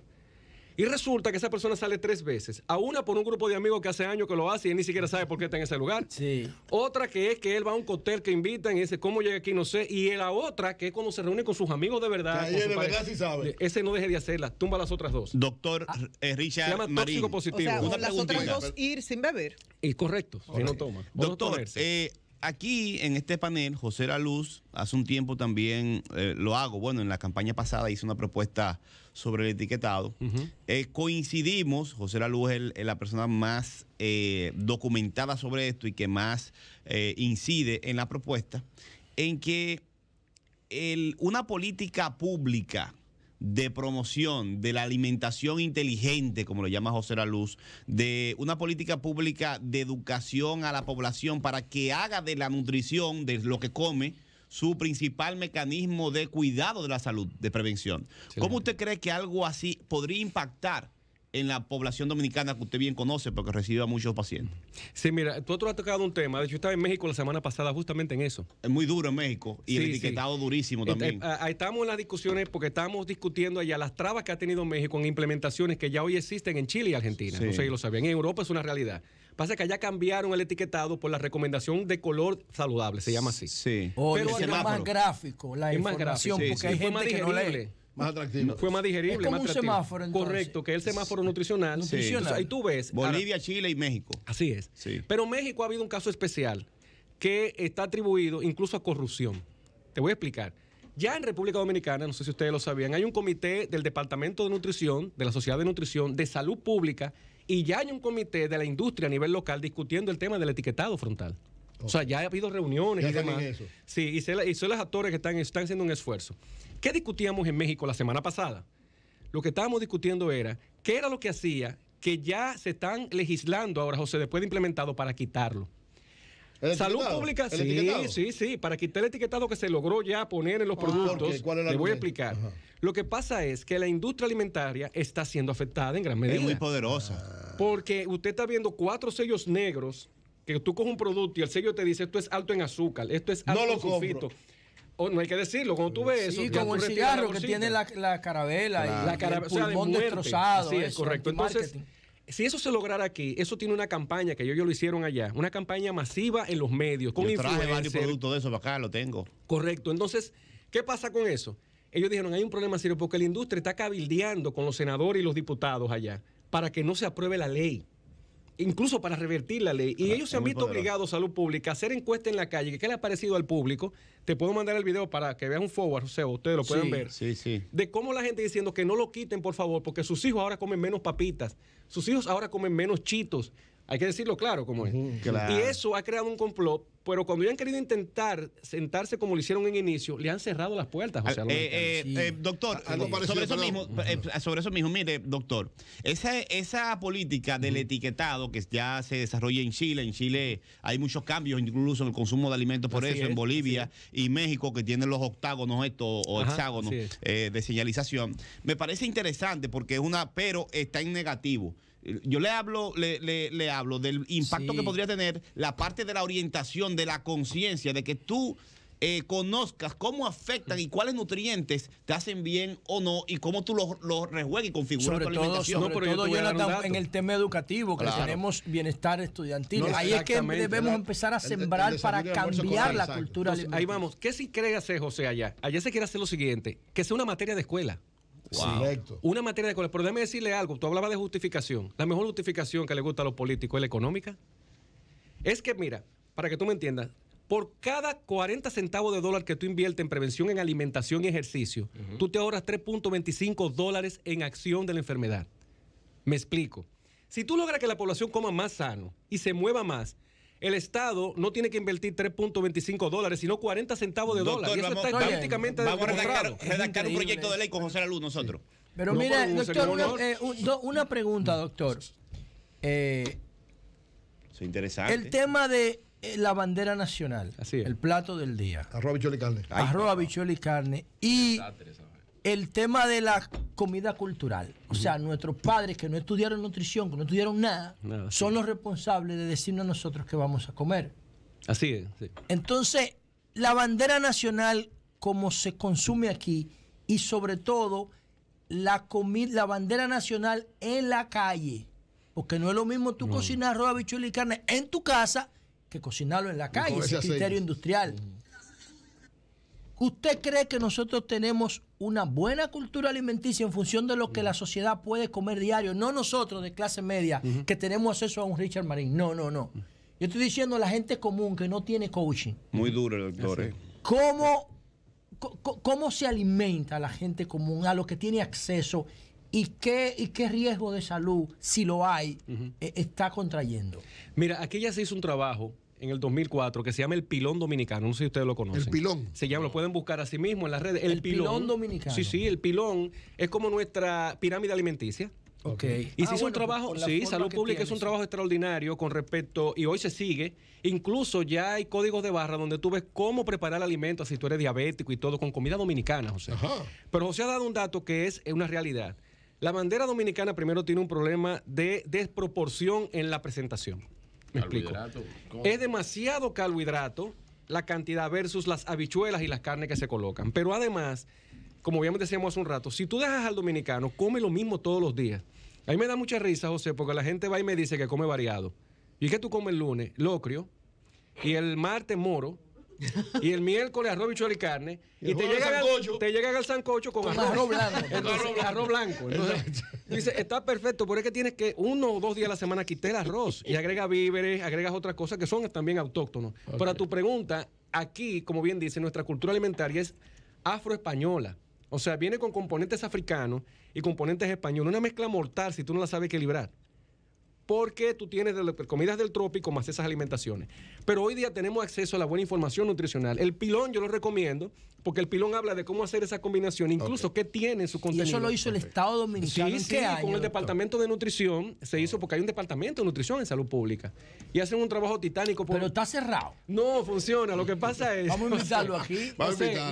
S2: Y resulta que esa persona sale 3 veces. A una por un grupo de amigos que hace años que lo hace y él ni siquiera sabe por qué está en ese lugar.
S6: Sí.
S2: Otra que es que él va a un cóctel que invitan y dice, ¿cómo llega aquí? No sé. Y la otra que es cuando se reúne con sus amigos de verdad.
S1: Que de verdad sí sabe.
S2: Ese no deje de hacerla. Tumba las otras 2.
S3: Doctor Richard
S2: se llama
S3: Marín.
S2: Tóxico positivo.
S4: O sea, las otras 2 ir sin beber.
S2: Y correcto, si no toma.
S3: Doctor, aquí en este panel, José La Luz, hace un tiempo también lo hago. Bueno, en la campaña pasada hice una propuesta sobre el etiquetado. Coincidimos, José La Luz es la persona más documentada sobre esto y que más incide en la propuesta, en que una política pública de promoción de la alimentación inteligente, como lo llama José La Luz, de una política pública de educación a la población para que haga de la nutrición, de lo que come, su principal mecanismo de cuidado de la salud, de prevención. Sí. ¿Cómo usted cree que algo así podría impactar en la población dominicana que usted bien conoce porque recibe a muchos pacientes?
S2: Sí, mira, tú has tocado un tema. De hecho, yo estaba en México la semana pasada justamente en eso.
S3: Es muy duro en México y el etiquetado durísimo también.
S2: Ahí estamos en las discusiones porque estamos discutiendo allá las trabas que ha tenido México en implementaciones que ya hoy existen en Chile y Argentina. No sé si lo sabían. En Europa es una realidad. Pasa que allá cambiaron el etiquetado por la recomendación de color saludable, se llama así.
S3: Sí.
S6: Pero es más gráfico la información, porque hay gente que no lee.
S1: Más atractivo.
S2: Fue más digerible,
S6: es como
S2: más
S6: un
S2: atractivo.
S6: Semáforo, entonces.
S2: Correcto, que es el semáforo nutricional.
S6: Sí.
S2: Entonces, ahí tú ves.
S3: Bolivia, Chile y México.
S2: Así es.
S3: Sí.
S2: Pero México ha habido un caso especial que está atribuido incluso a corrupción. Te voy a explicar. Ya en República Dominicana, no sé si ustedes lo sabían, hay un comité del Departamento de Nutrición, de la Sociedad de Nutrición, de Salud Pública, y ya hay un comité de la industria a nivel local discutiendo el tema del etiquetado frontal. Okay. O sea, ya ha habido reuniones y demás. Eso. Sí, y son los actores que están haciendo un esfuerzo. ¿Qué discutíamos en México la semana pasada? Lo que estábamos discutiendo era qué era lo que hacía que ya se están legislando ahora, José, después de implementado para quitarlo. Salud Pública, sí, para quitar el etiquetado que se logró ya poner en los productos. Le voy a explicar. Ajá. Lo que pasa es que la industria alimentaria está siendo afectada en gran medida.
S3: Es muy poderosa.
S2: Porque usted está viendo 4 sellos negros que tú coges un producto y el sello te dice esto es alto en azúcar, esto es alto en sulfito. O no hay que decirlo, cuando tú ves eso.
S6: Sí, como el cigarro que tiene la carabela y el pulmón destrozado.
S2: Así es, correcto. Entonces, si eso se lograra aquí, eso tiene una campaña que ellos lo hicieron allá, una campaña masiva en los medios, con
S3: Yo traje varios productos de eso para acá, lo tengo.
S2: Correcto. Entonces, ¿qué pasa con eso? Ellos dijeron, hay un problema serio porque la industria está cabildeando con los senadores y los diputados allá para que no se apruebe la ley, incluso para revertir la ley. Y ellos se han visto obligados, Salud Pública, a hacer encuestas en la calle. ¿Qué le ha parecido al público? Te puedo mandar el video para que vean un forward, o sea, ustedes lo puedan ver.
S3: Sí.
S2: De cómo la gente diciendo que no lo quiten, por favor, porque sus hijos ahora comen menos papitas, sus hijos ahora comen menos chitos. Hay que decirlo claro como es.
S3: Claro.
S2: Y eso ha creado un complot, pero cuando ellos han querido intentar sentarse como lo hicieron en inicio, le han cerrado las puertas.
S3: Doctor, sobre eso mismo, mire, doctor, esa política del etiquetado que ya se desarrolla en Chile hay muchos cambios incluso en el consumo de alimentos por eso, en Bolivia y México, que tienen los octágonos o hexágonos de señalización. Me parece interesante porque pero está en negativo. Yo le hablo del impacto que podría tener la parte de la orientación, de la conciencia, de que tú conozcas cómo afectan y cuáles nutrientes te hacen bien o no y cómo tú los rejuegas y configuras tu alimentación.
S6: Sobre todo, Jonathan, en el tema educativo, que tenemos bienestar estudiantil. Ahí es que debemos empezar a sembrar para cambiar la cultura alimentaria.
S2: Ahí vamos. ¿Qué se quiere hacer, José, allá? Allá se quiere hacer lo siguiente, que sea una materia de escuela.
S1: Wow.
S2: Una materia de escuela. Pero déjame decirle algo. Tú hablabas de justificación. La mejor justificación que le gusta a los políticos es la económica. Es que, mira, para que tú me entiendas, por cada 40 centavos de dólar que tú inviertes en prevención en alimentación y ejercicio, tú te ahorras $3.25 en acción de la enfermedad. Me explico. Si tú logras que la población coma más sano y se mueva más, el Estado no tiene que invertir $3.25, sino 40 centavos de dólar. Y eso está prácticamente
S3: vamos a redactar un proyecto de ley con José Luz nosotros.
S6: Pero mira, doctor, una pregunta, doctor.
S3: Es interesante.
S6: El tema de la bandera nacional, el plato del día.
S1: Arroz, habichuela y carne.
S6: Arroz, habichuela y carne. Y el tema de la comida cultural. O sea, nuestros padres que no estudiaron nutrición, que no estudiaron nada, son los responsables de decirnos a nosotros qué vamos a comer.
S2: Así es. Sí.
S6: Entonces, la bandera nacional, como se consume aquí, y sobre todo la bandera nacional en la calle. Porque no es lo mismo tú cocinar arroz, habichuela y carne en tu casa que cocinarlo en la calle. Ese criterio industrial. ¿Usted cree que nosotros tenemos una buena cultura alimenticia en función de lo que la sociedad puede comer diario? No nosotros de clase media que tenemos acceso a un Richard Marín. No. Yo estoy diciendo a la gente común que no tiene coaching.
S3: Muy duro, doctor.
S6: ¿Cómo se alimenta la gente común a lo que tiene acceso y qué riesgo de salud, si lo hay, está contrayendo?
S2: Mira, aquí ya se hizo un trabajo en el 2004 que se llama el Pilón Dominicano. No sé si ustedes lo conocen.
S1: El Pilón.
S2: Se llama, lo pueden buscar así mismo en las redes.
S6: El Pilón Dominicano.
S2: Sí, el Pilón es como nuestra pirámide alimenticia.
S6: Okay.
S2: Y se hizo un trabajo, Salud Pública es un trabajo extraordinario con respecto, y hoy se sigue. Incluso ya hay códigos de barra donde tú ves cómo preparar alimentos si tú eres diabético y todo con comida dominicana, José. Pero José ha dado un dato que es una realidad. La bandera dominicana primero tiene un problema de desproporción en la presentación. Me explico. Es demasiado carbohidrato la cantidad versus las habichuelas y las carnes que se colocan. Pero además, como bien decíamos hace un rato, si tú dejas al dominicano, come lo mismo todos los días. A mí me da mucha risa, José, porque la gente va y me dice que come variado. ¿Y qué tú comes el lunes? Locrio. Y el martes moro. Y el miércoles arroz, habichuela y carne. Y te llega el sancocho con arroz blanco. Arroz blanco. Entonces, dice, está perfecto, pero es que tienes que 1 o 2 días a la semana quitar el arroz. Y agrega víveres, agregas otras cosas que son también autóctonos. Para tu pregunta, aquí, como bien dice, nuestra cultura alimentaria es afroespañola. O sea, viene con componentes africanos y componentes españoles. Una mezcla mortal si tú no la sabes equilibrar. Porque tú tienes comidas del trópico más esas alimentaciones. Pero hoy día tenemos acceso a la buena información nutricional. El Pilón yo lo recomiendo porque el Pilón habla de cómo hacer esa combinación, incluso qué tiene en su contenido.
S6: Y eso lo hizo el Estado Dominicano.
S2: Sí, con el Departamento de Nutrición se hizo, porque hay un Departamento de Nutrición en Salud Pública. Y hacen un trabajo titánico.
S6: Pero está cerrado.
S2: No, funciona. Lo que pasa es...
S6: Vamos a invitarlo aquí.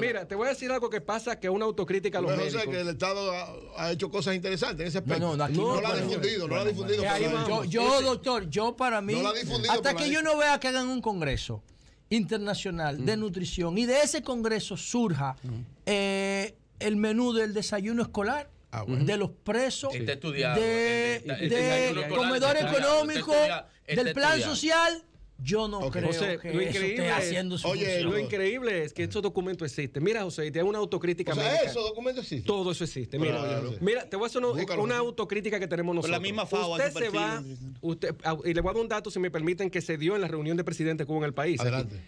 S2: Mira, te voy a decir algo que pasa, que es una autocrítica a los médicos.
S1: O sea, que el Estado ha hecho cosas interesantes en ese aspecto.
S6: No
S1: la ha difundido.
S6: Doctor, yo para mí, hasta que yo no vea que hagan un congreso internacional de nutrición y de ese congreso surja el menú del desayuno escolar, de los presos,
S5: Está estudiado.
S6: de comedor económico, del plan social. Yo no creo que
S2: lo
S6: eso esté haciendo su función.
S2: Lo increíble es que estos documentos existen. Mira, José, te hago una autocrítica médica.
S1: ¿Esos documentos existen?
S2: Todo eso existe. Mira, te voy a hacer una autocrítica que tenemos nosotros.
S3: Por la misma FAO.
S2: Usted se va, y le voy a dar un dato, si me permiten, que se dio en la reunión de presidentes que hubo en el país.
S1: Adelante.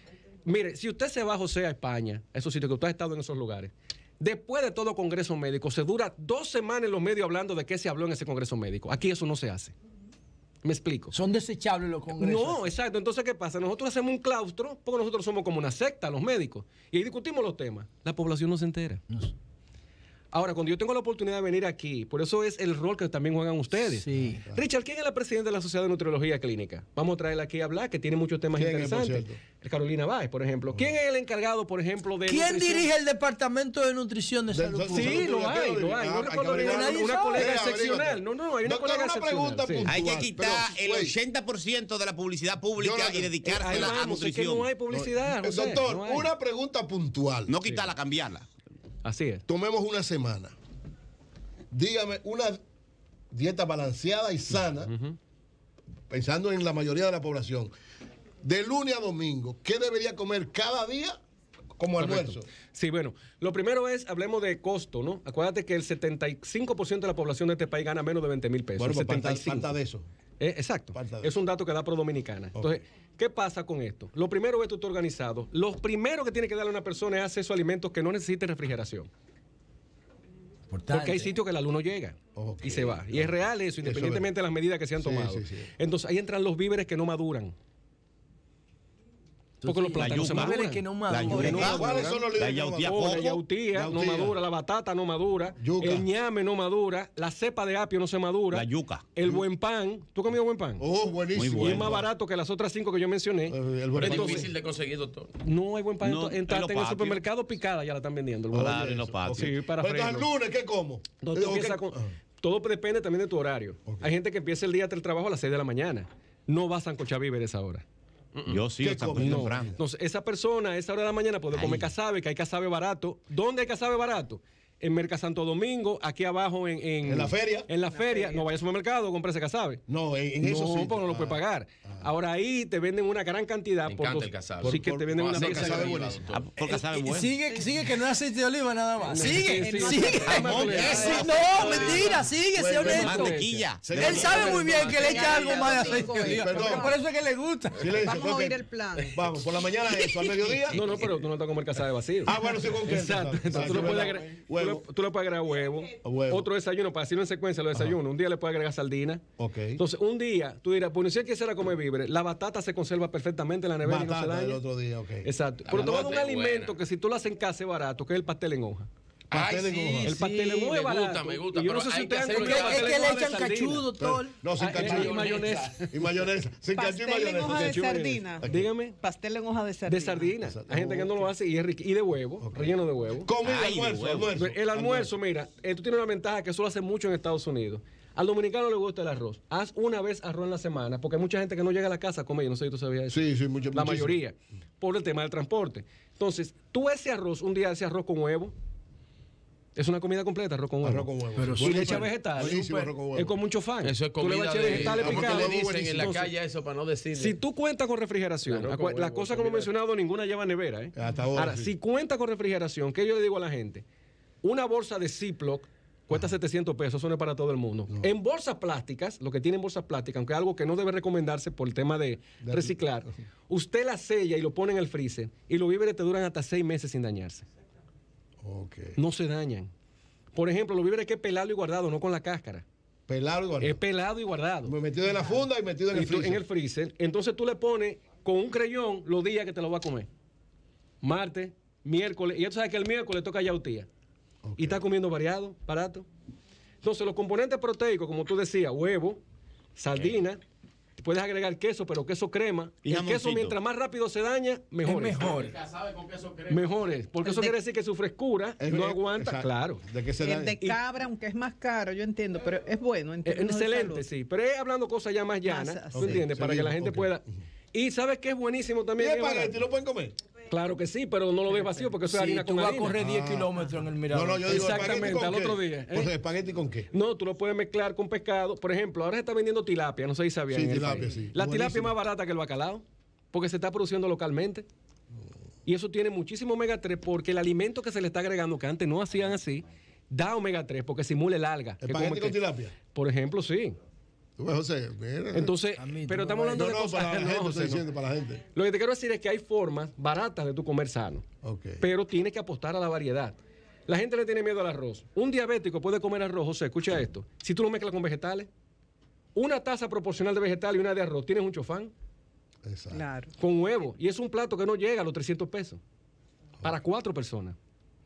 S2: Mire, si usted se va, José, a España, a esos sitios que usted ha estado en esos lugares, después de todo congreso médico, se dura 2 semanas en los medios hablando de qué se habló en ese congreso médico. Aquí eso no se hace. ¿Me explico?
S6: Son desechables los congresos.
S2: No, exacto. Entonces, ¿qué pasa? Nosotros hacemos un claustro porque nosotros somos como una secta, los médicos, y ahí discutimos los temas. La población no se entera. Ahora, cuando yo tengo la oportunidad de venir aquí, por eso es el rol que también juegan ustedes.
S6: Sí.
S2: Richard, ¿quién es la presidenta de la Sociedad de Nutriología Clínica? Vamos a traerla aquí a hablar, que tiene muchos temas interesantes. Carolina Báez, por ejemplo. ¿Quién es el encargado, por ejemplo, de
S6: ¿Quién dirige el Departamento de Nutrición de Salud Pública?
S2: Sí, lo hay. No recuerdo una colega excepcional. No, hay una colega excepcional.
S3: Hay que quitar el 80% de la publicidad pública y dedicársela a nutrición.
S2: Es que no hay publicidad, José.
S1: Doctor, una pregunta puntual.
S3: No quitarla, cambiarla.
S2: Así es.
S1: Tomemos una semana. Dígame, una dieta balanceada y sana, pensando en la mayoría de la población, de lunes a domingo, ¿qué debería comer cada día como almuerzo?
S2: Sí, bueno, lo primero es, hablemos de costo, ¿no? Acuérdate que el 75% de la población de este país gana menos de 20,000 pesos.
S1: Bueno,
S2: el 75%.
S1: falta de eso.
S2: Exacto. Es un dato que da Pro Dominicana. Entonces, ¿qué pasa con esto? Lo primero es tú estás organizado. Lo primero que tiene que darle a una persona es acceso a alimentos que no necesiten refrigeración. Porque hay sitios que el alumno llega y se va. Y es real eso, independientemente de las medidas que se han tomado. Entonces, ahí entran los víveres que no maduran. Porque los plátanos se maduran.
S6: Que no maduran.
S1: ¿Cuáles son los líderes?
S2: La yautía no madura, la batata no madura, el ñame no madura, la cepa de apio no se madura,
S3: la yuca,
S2: el buen pan. ¿Tú has comido buen pan?
S1: Oh, buenísimo.
S2: Y es más barato que las otras 5 que yo mencioné.
S5: Es difícil de conseguir, doctor.
S2: No hay buen pan. En el supermercado picada ya la están vendiendo.
S3: Claro, en los patios.
S2: Sí, para
S1: entonces, el lunes, ¿qué como?
S2: Todo depende también de tu horario. Hay gente que empieza el día del trabajo a las 6 de la mañana. No va a sancochar víveres ahora.
S3: Yo sí,
S2: Entonces, esa persona a esa hora de la mañana puede comer casabe, que hay casabe barato. ¿Dónde hay casabe barato? En Merca Santo Domingo, aquí abajo en
S1: la feria.
S2: En la feria. No vaya al supermercado, compre ese casabe.
S1: No, en eso sí.
S2: No, porque no lo puede pagar. Ahora ahí te venden una gran cantidad.
S5: Me encanta el casabe.
S2: Sí, que te venden una
S1: pieza de buenísimo.
S3: Por casabe bueno.
S6: Sigue que no es aceite de oliva nada más. Sigue.
S2: No,
S6: mentira, sigue, sé honesto.
S3: Mantequilla.
S6: Él sabe muy bien que le echa algo más de aceite de oliva. Por eso es que le gusta.
S4: Vamos a oír el plan.
S1: Vamos, por la mañana eso, al mediodía.
S2: No, pero tú no te vas a comer casabe vacío.
S1: Bueno, sí, con qué.
S2: Exacto. Entonces tú le puedes agregar huevo. Otro desayuno, para decirlo en secuencia, los desayunos. Un día le puedes agregar sardina. Entonces, un día, tú dirás, pues si él quisiera comer víveres, la batata se conserva perfectamente en la nevera y no se daña.
S1: El otro día,
S2: Exacto. Pero tú vas a un alimento que si tú lo haces en casa es barato, que es el pastel en hoja. El pastel en hoja es barato.
S5: Me gusta.
S2: Yo no sé si ustedes han comido
S6: es que le echan cachudo, todo.
S1: No, sin cachudo.
S2: Y mayonesa.
S1: Y mayonesa. Sin cachudo y
S4: Pastel en hoja de
S1: mayonesa.
S4: sardina.
S2: Dígame.
S4: Pastel en hoja de sardina.
S2: De sardina. Hay gente que no lo hace y es rico. Y de huevo, relleno de huevo.
S1: Comida, almuerzo.
S2: El almuerzo, mira, tú tienes una ventaja que eso lo hace mucho en Estados Unidos. Al dominicano le gusta el arroz. Haz una vez arroz en la semana, porque hay mucha gente que no llega a la casa a comer. Yo no sé si tú sabías eso.
S1: Sí,
S2: la mayoría. Por el tema del transporte. Entonces, tú ese arroz, un día ese arroz con huevo, es una comida completa, arroz con huevo.
S1: Arroz con huevo.
S2: Pero y le echa vegetales. Es con mucho fan.
S5: Eso es comida.
S2: Tú le vas a echar vegetales picados.
S5: Le dicen en la calle eso para no decir.
S2: Si tú cuentas con refrigeración, las cosas como he mencionado, ninguna lleva nevera. Ahora, si cuenta con refrigeración, ¿qué yo le digo a la gente? Una bolsa de Ziploc cuesta 700 pesos, eso no es para todo el mundo. No. En bolsas plásticas, lo que tienen bolsas plásticas, aunque es algo que no debe recomendarse por el tema de reciclar, usted la sella y lo pone en el freezer y los víveres te duran hasta 6 meses sin dañarse. No se dañan. Por ejemplo, los víveres que es pelado y guardado, no con la cáscara.
S1: Pelado y guardado.
S2: Es pelado y guardado.
S1: Metido en la funda y metido en el freezer.
S2: En el freezer. Entonces tú le pones con un creyón los días que te lo va a comer. Martes, miércoles. Y ya tú sabes que el miércoles toca yautía. Y está comiendo variado, barato. Entonces, los componentes proteicos, como tú decías, huevo, sardina, puedes agregar queso, pero queso crema. Y el queso, mientras más rápido se daña, mejor.
S6: Es mejor.
S2: Mejores. Porque eso quiere decir que su frescura no aguanta. Exacto. Claro.
S4: El de cabra, aunque es más caro, yo entiendo, pero es bueno.
S2: Excelente, sí. Pero es hablando cosas ya más llanas, ¿tú entiendes? Para que la gente pueda. Y ¿sabes qué es buenísimo también?
S1: ¿Y espagueti lo pueden comer?
S2: Claro que sí, pero no lo ves vacío porque eso es harina con harina.
S6: Tú vas a correr 10 kilómetros en el mirador.
S1: No, yo digo
S2: exactamente, al otro día.
S1: ¿Pues espagueti con qué?
S2: No, tú lo puedes mezclar con pescado. Por ejemplo, ahora se está vendiendo tilapia, no sé si sabían.
S1: Sí, tilapia, sí.
S2: La tilapia es más barata que el bacalao porque se está produciendo localmente. Y eso tiene muchísimo omega 3 porque el alimento que se le está agregando, que antes no hacían así, da omega 3 porque simula el alga.
S1: ¿Espagueti con tilapia?
S2: Por ejemplo, sí.
S1: Tú ves, José, mira.
S2: Entonces, pero estamos hablando de cosas.
S1: Para la gente, estoy diciendo, para la gente.
S2: Lo que te quiero decir es que hay formas baratas de tu comer sano. Pero tienes que apostar a la variedad. La gente le tiene miedo al arroz. Un diabético puede comer arroz, José, escucha esto. Si tú lo mezclas con vegetales, una taza proporcional de vegetal y una de arroz, tienes un chofán.
S1: Exacto.
S4: Claro.
S2: Con huevo. Y es un plato que no llega a los 300 pesos. Para 4 personas.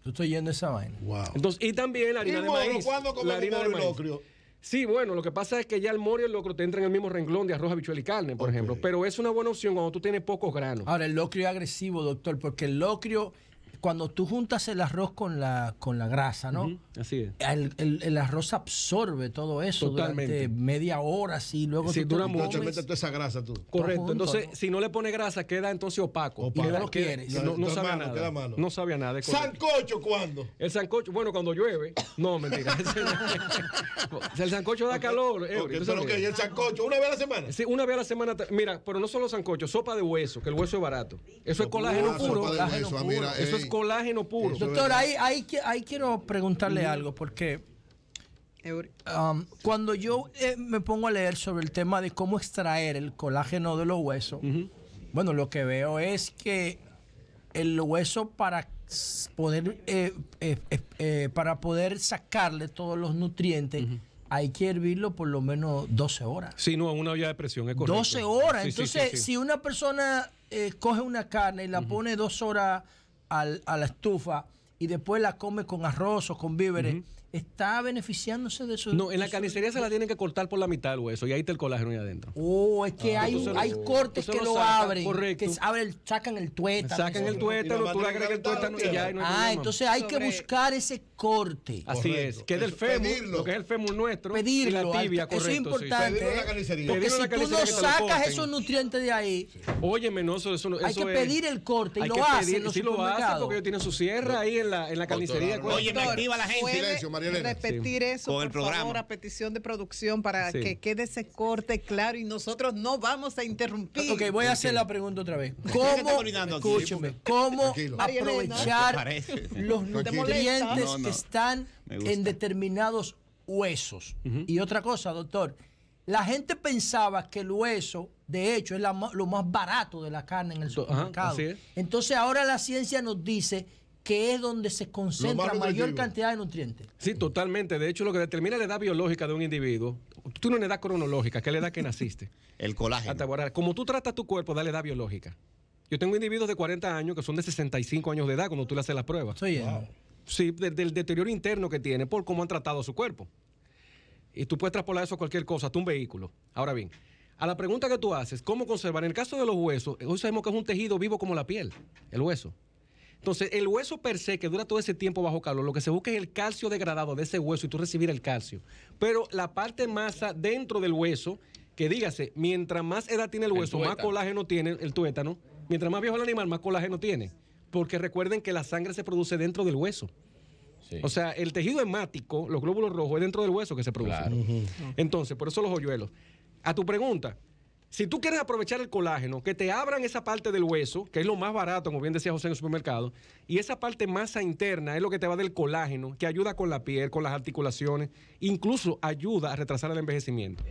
S6: Tú estás yendo esa vaina.
S1: Wow.
S2: Entonces, y también la harina de maíz.
S1: ¿Cuándo
S2: la harina de maíz.
S1: locrio?
S2: Sí, bueno, lo que pasa es que ya el moro y el locro te entran en el mismo renglón de arroz, habichuela y carne, por ejemplo. Pero es una buena opción cuando tú tienes pocos granos.
S6: Ahora, el locrio es agresivo, doctor, porque el locrio, cuando tú juntas el arroz con la grasa, ¿no?
S2: Así es.
S6: El arroz absorbe todo eso
S2: Totalmente.
S6: durante media hora, así, luego
S2: Sí,
S6: tú
S2: dura
S6: te
S2: mucho.
S1: Entonces metes toda esa grasa tú.
S2: Correcto.
S6: junto,
S2: Entonces,
S6: ¿no?
S2: si no le pone grasa, queda entonces opaco.
S6: Y no lo quieres.
S2: No sabe a
S1: malo, queda
S2: nada.
S1: malo.
S2: No sabe a nada. es correcto.
S1: ¿Sancocho cuándo?
S2: El sancocho, bueno, cuando llueve. No, mentira. El sancocho da calor.
S1: Pero que el sancocho, ¿una vez a la semana?
S2: Sí, una vez a la semana. Mira, pero no solo sancocho, sopa de hueso, que el hueso es barato. Eso es colágeno puro.
S1: Sopa de hueso, mira,
S2: Eso es colágeno puro.
S6: Doctor, ahí quiero preguntarle algo, porque cuando yo me pongo a leer sobre el tema de cómo extraer el colágeno de los huesos, bueno, lo que veo es que el hueso para poder sacarle todos los nutrientes, hay que hervirlo por lo menos 12 horas.
S2: Sí, no, una olla de presión, es correcto.
S6: 12 horas.
S2: Sí,
S6: Entonces,
S2: sí.
S6: si una persona coge una carne y la pone 2 horas a la estufa y después la come con arroz o con víveres, ¿está beneficiándose de eso?
S2: No, en la carnicería se la tienen que cortar por la mitad el hueso y ahí está el colágeno ahí adentro.
S6: Oh, es que hay cortes
S2: tú se
S6: que
S2: lo
S6: lo
S2: sacas,
S6: abren.
S2: correcto.
S6: Que sacan el tuétano.
S2: Sacan el tuétano, tú le agregas el tuétano y ya no hay problema.
S6: Entonces hay que buscar ese corte.
S2: Así es, que es del fémur, lo que es el fémur nuestro.
S6: Pedirlo.
S2: Y la tibia,
S6: Eso es
S2: correcto.
S6: importante.
S1: Pedirlo en la carnicería.
S6: Porque
S2: Pedirlo en
S6: si
S2: la
S6: tú no
S2: carnicería que te lo
S6: sacas
S2: corten.
S6: esos nutrientes de ahí,
S2: Óyeme, no, eso
S6: hay que pedir el corte y
S2: hay
S6: lo
S2: que
S6: hacen
S2: pedir,
S6: los
S2: sí lo hacen
S6: supermercados.
S2: porque ellos tienen su sierra ahí en la carnicería.
S3: Oye, me activa la gente.
S1: Silencio, María Elena.
S4: Repetir eso,
S3: Con el
S4: por
S3: programa.
S4: favor, a petición de producción para
S2: Sí.
S4: que quede ese corte claro y nosotros no vamos a interrumpir.
S6: Ok, voy a hacer la pregunta otra vez.
S3: ¿Qué
S6: ¿Cómo,
S3: está orinando aquí?
S6: escúcheme, cómo
S1: Tranquilo.
S6: aprovechar
S3: Parece.
S6: los
S1: Tranquilo.
S6: nutrientes
S3: No, no.
S6: que están
S3: Me gusta.
S6: en determinados huesos? Y otra cosa, doctor, la gente pensaba que el hueso, de hecho, es lo más barato de la carne en el supermercado.
S2: así es.
S6: Entonces ahora la ciencia nos dice que es donde se concentra
S1: más
S6: mayor
S1: nutritivo.
S6: cantidad de nutrientes.
S2: Sí, totalmente. De hecho, lo que determina la edad biológica de un individuo, tú no una edad cronológica, que es la edad que naciste.
S3: El colágeno.
S2: Hasta ahora, como tú tratas tu cuerpo, dale edad biológica. Yo tengo individuos de 40 años que son de 65 años de edad cuando tú le haces las pruebas.
S6: Estoy yendo.
S2: Sí, del deterioro interno que tiene por cómo han tratado su cuerpo. Y tú puedes traspolar eso a cualquier cosa, hasta un vehículo. Ahora bien, a la pregunta que tú haces, ¿cómo conservar? En el caso de los huesos, hoy sabemos que es un tejido vivo como la piel, el hueso. Entonces, el hueso per se, que dura todo ese tiempo bajo calor, lo que se busca es el calcio degradado de ese hueso y tú recibir el calcio. Pero la parte masa dentro del hueso, que dígase, mientras más edad tiene el hueso, más colágeno tiene el tuétano, mientras más viejo el animal, más colágeno tiene. Porque recuerden que la sangre se produce dentro del hueso.
S5: Sí.
S2: O sea, el tejido hemático, los glóbulos rojos, es dentro del hueso que se produce.
S5: Claro.
S2: Entonces, por eso los hoyuelos. A tu pregunta, si tú quieres aprovechar el colágeno, que te abran esa parte del hueso, que es lo más barato, como bien decía José en el supermercado, y esa parte masa interna es lo que te va del colágeno, que ayuda con la piel, con las articulaciones, incluso ayuda a retrasar el envejecimiento.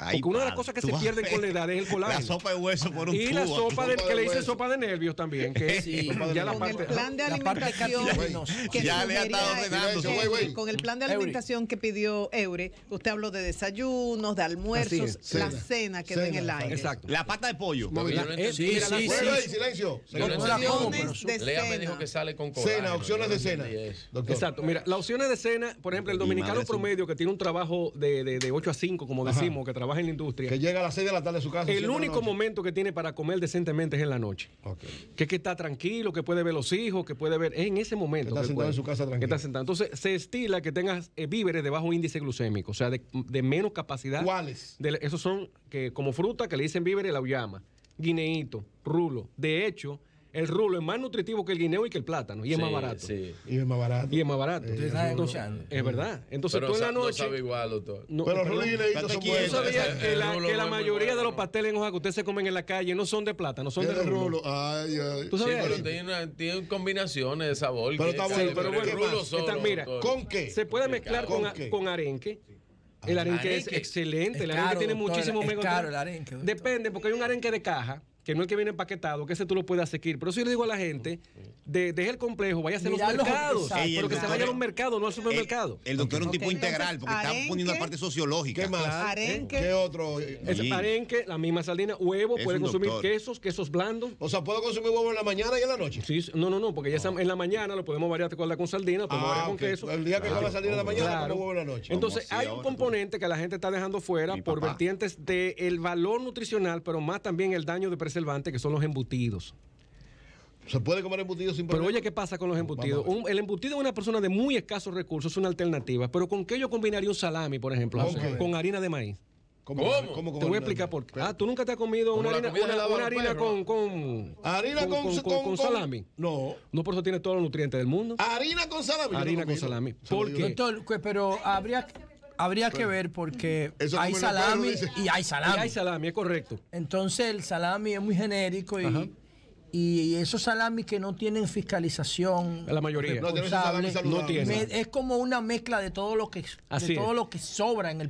S3: Ay,
S2: Porque una de las
S3: padre,
S2: cosas que
S3: tú
S2: se
S3: vas a
S2: pierden
S3: ver
S2: con la edad es el colágeno.
S3: La sopa de hueso por un
S2: Y
S3: tubo.
S2: la sopa
S1: Sopa
S2: que le
S1: de
S2: dicen
S1: hueso.
S2: sopa de nervios también, que
S6: Sí.
S2: ya la
S4: Con
S2: parte...
S4: el plan de
S6: La parte
S4: alimentación
S6: cartilaginosa.
S4: que
S3: Ya le ha
S4: sugería
S3: estado ordenando.
S1: Silencio, güey.
S4: con el plan de alimentación que pidió Eure, usted habló de desayunos, de almuerzos,
S2: Así
S4: la
S1: es.
S4: cena quedó en el
S1: Cena,
S4: aire.
S2: Exacto.
S3: La pata de pollo.
S5: Porque yo no entendí.
S6: Sí,
S2: Mira,
S6: sí,
S1: Güey, güey,
S6: sí.
S1: silencio.
S5: Yo no
S6: No la como,
S5: entendí.
S6: pero
S4: Opciones de
S5: Lea me
S4: cena.
S5: dijo que sale con colágeno.
S1: Cena, opciones
S5: Yo
S1: de
S5: no
S1: cena.
S5: entendí eso.
S1: Doctor.
S2: Exacto, mira, las opciones de cena, por ejemplo, el
S3: Mi
S2: dominicano
S3: madre es un-
S2: promedio que tiene un trabajo de 8 a 5, como decimos, que trabaja en la industria,
S1: Que llega a las 6 de la tarde a su casa.
S2: el
S1: 7 de la
S2: único
S1: noche.
S2: momento que tiene para comer decentemente es en la noche.
S1: Ok.
S2: Que es que está tranquilo, que puede ver los hijos, que puede ver, es en ese momento.
S1: Que está
S2: él
S1: sentado
S2: puede.
S1: en su casa
S2: Que
S1: tranquilo.
S2: está sentado. Entonces, se estila que tengas víveres de bajo índice glucémico, o sea, de menos capacidad.
S1: ¿Cuáles?
S2: Esos son que como fruta que le dicen víveres la uyama, guineíto, rulo. De hecho, el rulo es más nutritivo que el guineo y que el plátano. Y es más barato.
S1: Sí. Y es más barato.
S2: Y es más barato.
S6: Entonces,
S2: es verdad. Entonces
S5: pero
S2: tú en la noche.
S5: No sabe igual, doctor.
S2: No,
S1: pero rulo y guineíto son buenos.
S2: Yo sabía que la mayoría de los pasteles en hoja que ustedes se comen en la calle no son de plátano, son de rulo.
S1: Ay.
S2: ¿Tú sabes?
S5: Sí, pero tiene combinaciones de sabor.
S1: Pero está bueno.
S2: Pero bueno,
S5: el rulo solo,
S2: mira,
S1: ¿con qué?
S2: Se puede mezclar con arenque. El arenque es excelente. El arenque tiene muchísimo
S6: omega 3. Es caro el arenque.
S2: Depende, porque hay un arenque de caja, que no es el que viene empaquetado, que ese tú lo puedes asequir. Pero eso yo le digo a la gente, deje el complejo, vaya a hacer los mercados. Pero que se vaya a los mercados, no al supermercado.
S3: El doctor es un tipo integral, porque está poniendo la parte sociológica.
S1: ¿Qué más?
S4: Arenque.
S1: ¿Qué otro?
S2: Arenque, la misma sardina, huevo, puede consumir quesos blandos.
S1: O sea, ¿puedo consumir huevo en la mañana y en la noche?
S2: Sí, no, porque ya en la mañana lo podemos variar con sardina, lo podemos variar con queso.
S1: El día que coma sardina en la mañana, como huevo en la noche.
S2: Entonces, hay un componente que la gente está dejando fuera por vertientes del valor nutricional, pero más también el daño de preservante, que son los embutidos.
S1: ¿Se puede comer embutidos sin
S2: problema?
S1: problema?
S2: Pero oye, ¿qué pasa con los embutidos? El embutido de una persona de muy escasos recursos es una alternativa. Pero ¿con qué yo combinaría un salami, por ejemplo? Con harina de maíz.
S1: ¿Cómo?
S2: Te voy a explicar por qué. ¿Tú nunca te has comido una harina con salami?
S1: No.
S2: No, por eso tiene todos los nutrientes del mundo.
S1: ¿Harina con salami?
S2: Harina con salami. ¿Por qué?
S6: Doctor, pero habría que ver porque hay salami y hay salami.
S2: Y hay salami, es correcto.
S6: Entonces el salami es muy genérico y esos salamis que no tienen fiscalización,
S2: la mayoría
S1: no
S2: tiene.
S6: Es como una mezcla de todo lo que sobra en el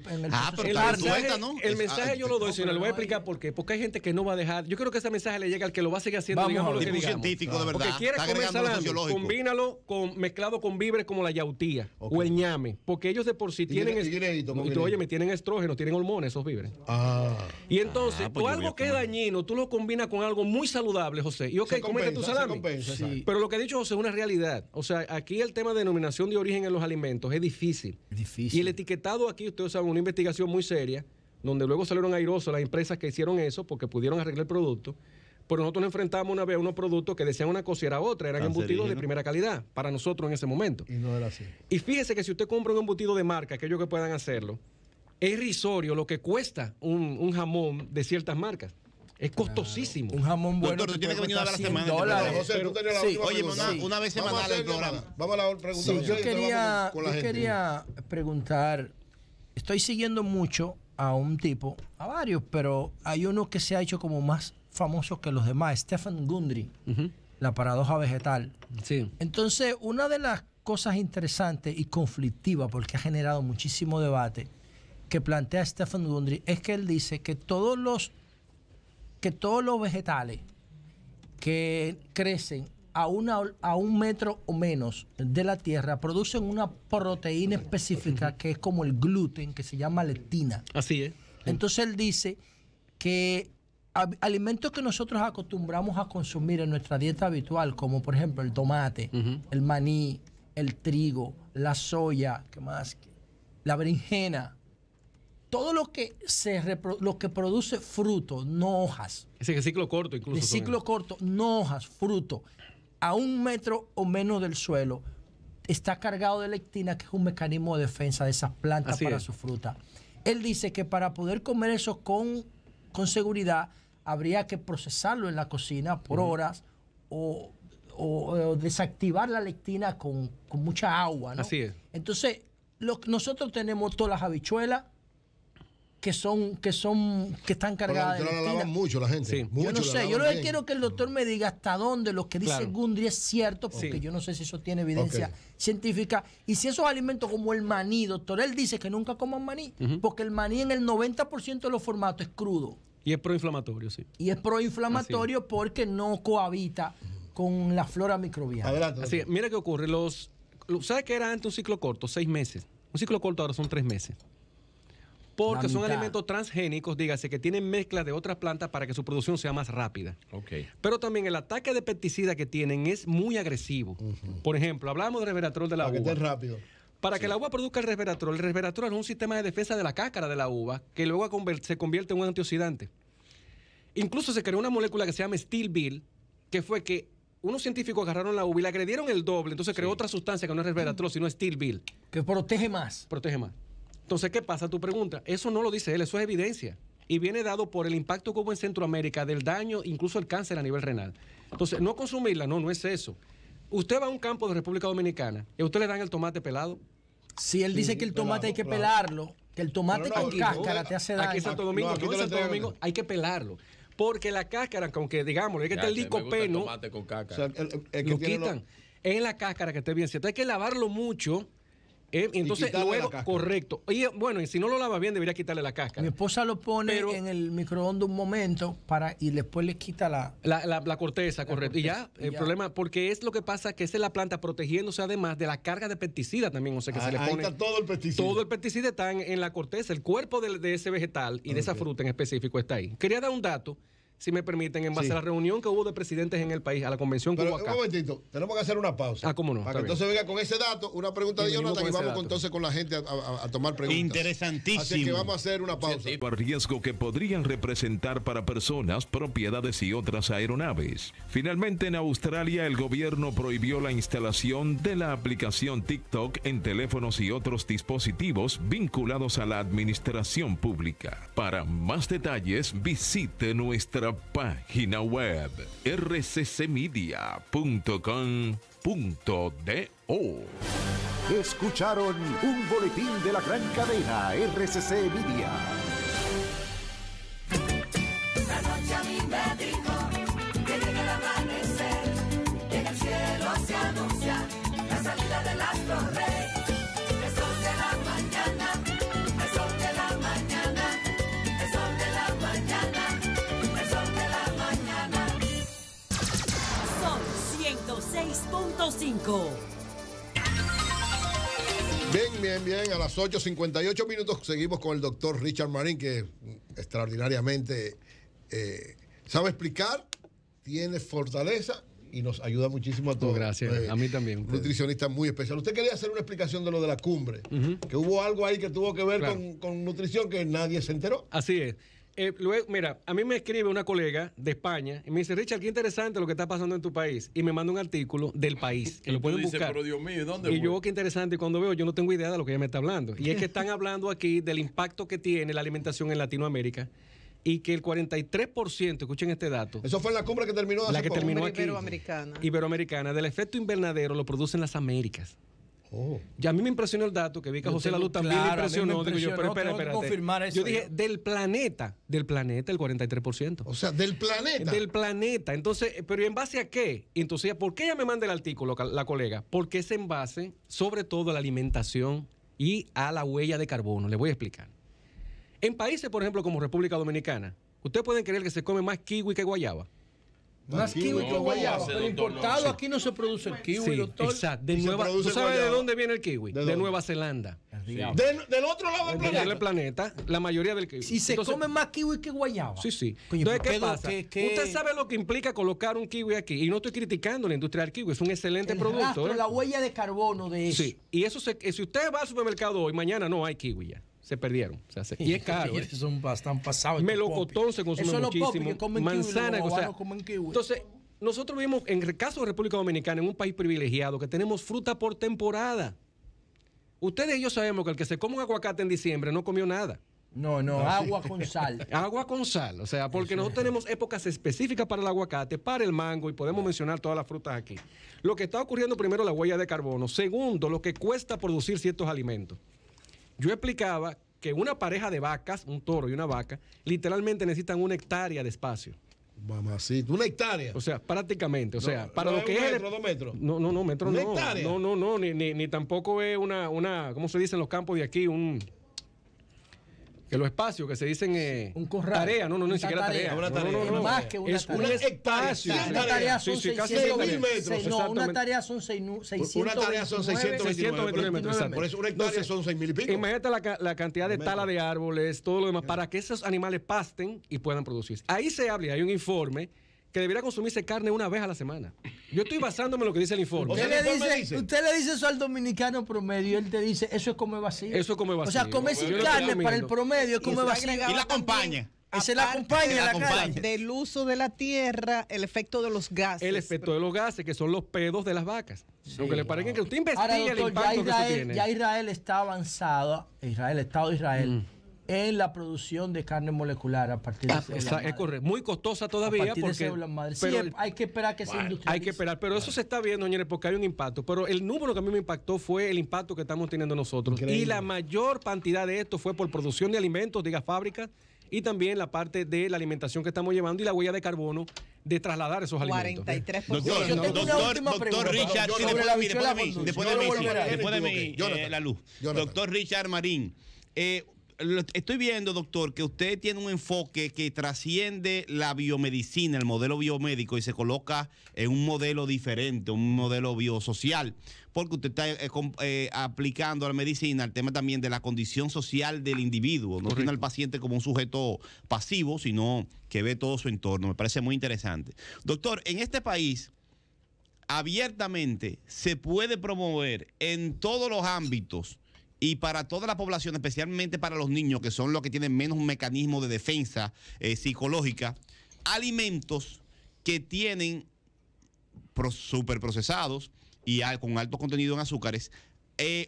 S2: el mensaje yo lo doy, señor, le voy a explicar por qué. Porque hay gente que no va a dejar. Yo creo que ese mensaje le llega al que lo va a seguir haciendo, digamos lo que digamos.
S3: Científico, de verdad.
S2: Porque quieres comer salami, combínalo mezclado con víveres como la yautía o el ñame, porque ellos de por sí tienen tienen estrógeno, tienen hormonas esos víveres. Y entonces, tú algo que es dañino, tú lo combinas con algo muy saludable, José. Y comete tu salami.
S1: Sí.
S2: Pero lo que ha dicho José es una realidad. O sea, aquí el tema de denominación de origen en los alimentos es difícil. Y el etiquetado aquí, ustedes saben, una investigación muy seria, donde luego salieron airosos las empresas que hicieron eso porque pudieron arreglar el producto. Pero nosotros nos enfrentamos una vez a unos productos que decían una cosa y era otra. Eran embutidos de primera calidad para nosotros en ese momento.
S1: Y no era así.
S2: Y fíjese que si usted compra un embutido de marca, aquellos que puedan hacerlo, es irrisorio lo que cuesta un jamón de ciertas marcas. Es costosísimo.
S6: Un jamón bueno.
S3: Doctor, tú tienes que venir a ver la semana.
S1: José, tú tenías la última pregunta.
S3: Una vez semanal el programa.
S1: Vamos a la pregunta.
S6: Yo quería preguntar, estoy siguiendo mucho a un tipo, a varios, pero hay uno que se ha hecho como más famoso que los demás, Stephen Gundry, la paradoja vegetal.
S2: Sí.
S6: Entonces, una de las cosas interesantes y conflictivas, porque ha generado muchísimo debate, que plantea Stephen Gundry, es que él dice que todos los vegetales que crecen a un metro o menos de la tierra producen una proteína específica que es como el gluten, que se llama lectina.
S2: Así es.
S6: Entonces él dice que alimentos que nosotros acostumbramos a consumir en nuestra dieta habitual, como por ejemplo el tomate, el maní, el trigo, la soya, ¿qué más? La berenjena, todo lo que produce fruto, no hojas.
S2: Ese es ciclo corto incluso.
S6: De ciclo corto, no hojas, fruto, a un metro o menos del suelo, está cargado de lectina, que es un mecanismo de defensa de esas plantas para su fruta. Él dice que para poder comer eso con seguridad, habría que procesarlo en la cocina por horas o desactivar la lectina con mucha agua, ¿no?
S2: Así es.
S6: Entonces, nosotros tenemos todas las habichuelas que están cargadas de lectina.
S1: La lavan mucho la gente.
S6: Sí. Yo no sé, yo no quiero que el doctor me diga hasta dónde lo que dice Gundry es cierto, porque yo no sé si eso tiene evidencia científica. Y si esos alimentos como el maní, doctor, él dice que nunca coman maní, porque el maní en el 90% de los formatos es crudo.
S2: Y es proinflamatorio, sí.
S6: Y es proinflamatorio porque no cohabita con la flora microbiana.
S1: Adelante.
S2: Así es. Mira qué ocurre. ¿Sabes qué era antes un ciclo corto? 6 meses. Un ciclo corto ahora son 3 meses. Porque son alimentos transgénicos, dígase, que tienen mezclas de otras plantas para que su producción sea más rápida. Pero también el ataque de pesticidas que tienen es muy agresivo. Por ejemplo, hablamos del resveratrol de la uva.
S1: Para que esté rápido.
S2: Para que la uva produzca el resveratrol es un sistema de defensa de la cáscara de la uva que luego se convierte en un antioxidante. Incluso se creó una molécula que se llama Stilbene, que fue que unos científicos agarraron la uva y le agredieron el doble, entonces creó otra sustancia que no es resveratrol, sino Stilbene.
S6: Que protege más.
S2: Protege más. Entonces, ¿qué pasa? Tu pregunta. Eso no lo dice él, eso es evidencia. y viene dado por el impacto que hubo en Centroamérica del daño, incluso el cáncer a nivel renal. Entonces, no consumirla, no es eso. Usted va a un campo de República Dominicana y a usted le dan el tomate pelado.
S6: Si él dice que el tomate hay que pelarlo, que el tomate con cáscara te hace daño.
S2: Aquí en Santo Domingo, en Santo Domingo hay que pelarlo. Porque la cáscara, aunque digamos, hay que estar el licopeno, lo quitan. Es en la cáscara que esté bien cierto. Hay que lavarlo mucho. Entonces, luego, correcto. Y bueno, y si no lo lava bien, debería quitarle la cáscara.
S6: Mi esposa lo pone en el microondas un momento y después le quita
S2: la corteza, correcto. Y ya, el problema, porque es lo que pasa, que esa es la planta protegiéndose además de la carga de pesticida también. O sea, que se le pone.
S1: Ahí está todo el pesticida.
S2: Todo el pesticida está en la corteza. El cuerpo de ese vegetal y de esa fruta en específico está ahí. Quería dar un dato, si me permiten, en base a la reunión que hubo de presidentes en el país, a la convención que hubo acá.
S1: Un momentito, tenemos que hacer una pausa.
S2: ¿Cómo no?
S1: Para que entonces venga con ese dato, una pregunta de Jonathan y vamos entonces con la gente a tomar preguntas.
S3: Interesantísimo.
S1: Así que vamos a hacer una pausa.
S7: Riesgo que podrían representar para personas, propiedades y otras aeronaves. Finalmente, en Australia, el gobierno prohibió la instalación de la aplicación TikTok en teléfonos y otros dispositivos vinculados a la administración pública. Para más detalles, visite nuestra página web rccmedia.com.do.
S8: Escucharon un boletín de la gran cadena RCC Media.
S9: La noche a mí me dijo que llega el amanecer, en el cielo se anuncia la salida del astro rey. El sol de la mañana, el sol de la mañana, el sol de la mañana, el sol de la mañana. Sol 106.5.
S1: Bien, a las 8:58 minutos seguimos con el doctor Richard Marín, que extraordinariamente sabe explicar, tiene fortaleza y nos ayuda muchísimo a todos.
S2: Gracias, a mí también.
S1: Un nutricionista muy especial. Usted quería hacer una explicación de lo de la cumbre, que hubo algo ahí que tuvo que ver con nutrición que nadie se enteró.
S2: Así es. Luego, mira, a mí me escribe una colega de España y me dice, Richard, qué interesante lo que está pasando en tu país. Y me manda un artículo del país, que lo pueden buscar.
S5: Pero Dios mío, ¿dónde
S2: y yo, qué interesante, y cuando veo, yo no tengo idea de lo que ella me está hablando. Y es que están hablando aquí del impacto que tiene la alimentación en Latinoamérica y que el 43%, escuchen este dato.
S1: Eso fue en la cumbre que terminó hace
S2: La que
S1: poco.
S2: terminó aquí. Iberoamericana. Del efecto invernadero lo producen las Américas. Ya a mí me impresionó el dato que vi que José Laluz también me impresionó. Digo yo, pero espérate. Yo dije, del planeta, el 43%.
S1: O sea, del planeta.
S2: Del planeta. Entonces, pero ¿en base a qué? Entonces, ¿por qué ella me manda el artículo, la colega? Porque es en base, sobre todo, a la alimentación y a la huella de carbono. Le voy a explicar. En países, por ejemplo, como República Dominicana, ¿ustedes pueden creer que se come más kiwi que guayaba?
S6: Más kiwi que guayaba. Pero importado aquí no se produce el kiwi, doctor.
S2: Exacto. ¿Tú sabes de dónde viene el kiwi? De Nueva Zelanda.
S1: Del otro lado
S2: del planeta, la mayoría del kiwi.
S6: Y se come más kiwi que guayaba.
S2: Sí. Entonces, ¿qué pasa? Usted sabe lo que implica colocar un kiwi aquí. Y no estoy criticando la industria del kiwi, es un excelente producto.
S6: La huella de carbono de eso.
S2: Sí, y eso si usted va al supermercado hoy, mañana no hay kiwi ya. Se perdieron. O sea, y es caro.
S6: Son bastante pasados.
S2: Melocotón se consume muchísimo. Manzana, entonces, nosotros vivimos, en el caso de República Dominicana, en un país privilegiado, que tenemos fruta por temporada. Ustedes y yo sabemos que el que se come un aguacate en diciembre no comió nada.
S6: No, agua con sal.
S2: Agua con sal, o sea, porque nosotros tenemos épocas específicas para el aguacate, para el mango, y podemos mencionar todas las frutas aquí. Lo que está ocurriendo, primero, la huella de carbono. Segundo, lo que cuesta producir ciertos alimentos. Yo explicaba que una pareja de vacas, un toro y una vaca, literalmente necesitan 1 hectárea de espacio.
S1: Mamacita, 1 hectárea.
S2: O sea, prácticamente. O sea, para lo que es.
S1: ¿Metro, 2 metros?
S2: No, metro no.
S1: ¿1 hectárea?
S2: No, ni tampoco es una, ¿cómo se dice en los campos de aquí? Que los espacios que se dicen
S6: un corral.
S2: Tarea, ni siquiera tarea.
S1: Una tarea.
S6: No. Más que una
S2: es
S6: tarea.
S2: un espacio.
S6: Una tarea son
S1: 600.000 metros.
S6: No, una tarea son 600.
S1: Una tarea son 629 metros. Por eso 1 hectárea son 6.000 y pico.
S2: Imagínate la cantidad de tala de árboles, todo lo demás, para que esos animales pasten y puedan producirse. Ahí se habla, hay un informe que debería consumirse carne 1 vez a la semana. Yo estoy basándome en lo que dice el informe.
S6: Usted le dice eso al dominicano promedio, él te dice, eso es come vacío.
S2: Eso es come vacío.
S6: O sea, comer sin carne para el promedio es come vacío.
S3: Y la acompaña.
S6: Se la acompaña la carne.
S4: Del uso de la tierra, el efecto de los gases.
S2: El efecto de los gases, que son los pedos de las vacas. Aunque le parezca que usted investigue el impacto que eso tiene.
S6: Ya Israel está avanzado, Estado de Israel, en la producción de carne molecular a partir de
S2: es correcto, muy costosa todavía porque
S6: pero hay que esperar que se industrialice.
S2: Hay que esperar, pero eso se está viendo, señores, porque hay un impacto. Pero el número que a mí me impactó fue el impacto que estamos teniendo nosotros. Increíble. Y la mayor cantidad de esto fue por producción de alimentos, diga fábricas, y también la parte de la alimentación que estamos llevando y la huella de carbono de trasladar esos alimentos.
S4: 43%.
S3: Doctor Richard, después de mí, la luz. Doctor Richard Marín. Estoy viendo, doctor, que usted tiene un enfoque que trasciende la biomedicina, el modelo biomédico, y se coloca en un modelo diferente, un modelo biosocial, porque usted está aplicando a la medicina el tema también de la condición social del individuo. No tiene al paciente como un sujeto pasivo, sino que ve todo su entorno. Me parece muy interesante. Doctor, en este país, abiertamente se puede promover en todos los ámbitos y para toda la población, especialmente para los niños, que son los que tienen menos un mecanismo de defensa psicológica, alimentos que tienen superprocesados y con alto contenido en azúcares,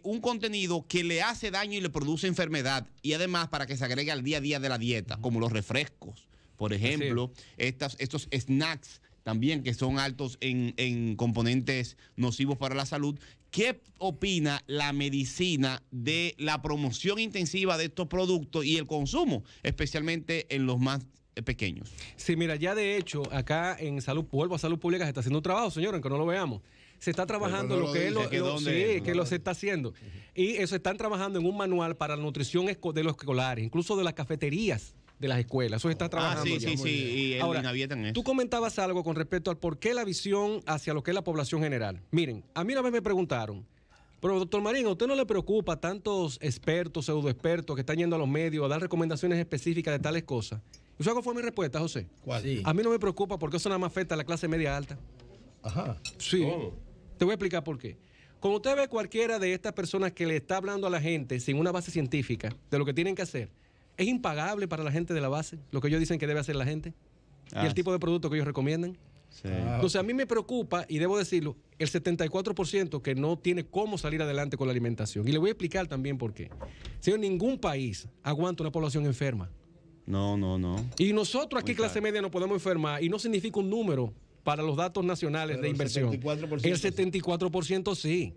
S3: un contenido que le hace daño y le produce enfermedad, y además para que se agregue al día a día de la dieta, como los refrescos, por ejemplo, estos snacks también que son altos en componentes nocivos para la salud. ¿Qué opina la medicina de la promoción intensiva de estos productos y el consumo, especialmente en los más pequeños?
S2: Sí, mira, ya de hecho, acá en Salud Pública se está haciendo un trabajo, señor, aunque no lo veamos. Se está trabajando lo que se está haciendo. Y eso están trabajando en un manual para la nutrición de los escolares, incluso de las cafeterías de las escuelas. Eso se está trabajando.
S3: Sí. Y
S2: ahora, tú comentabas algo con respecto al por qué la visión hacia lo que es la población general. Miren, a mí una vez me preguntaron, pero doctor Marín, ¿a usted no le preocupa tantos expertos, pseudoexpertos que están yendo a los medios a dar recomendaciones específicas de tales cosas? ¿Y cuál fue mi respuesta, José?
S1: ¿Cuál?
S2: Sí. A mí no me preocupa porque eso nada más afecta a la clase media alta.
S1: Ajá.
S2: Sí.
S1: ¿Cómo?
S2: Te voy a explicar por qué. Cuando usted ve cualquiera de estas personas que le está hablando a la gente sin una base científica de lo que tienen que hacer, es impagable para la gente de la base lo que ellos dicen que debe hacer la gente y el tipo de producto que ellos recomiendan.
S3: Sí.
S2: Entonces a mí me preocupa, y debo decirlo, el 74% que no tiene cómo salir adelante con la alimentación. Y le voy a explicar también por qué. Señor, ningún país aguanta una población enferma.
S3: No.
S2: Y nosotros aquí, clase media, no podemos enfermar, y no significa un número para los datos nacionales. Pero de inversión. El 74% sí.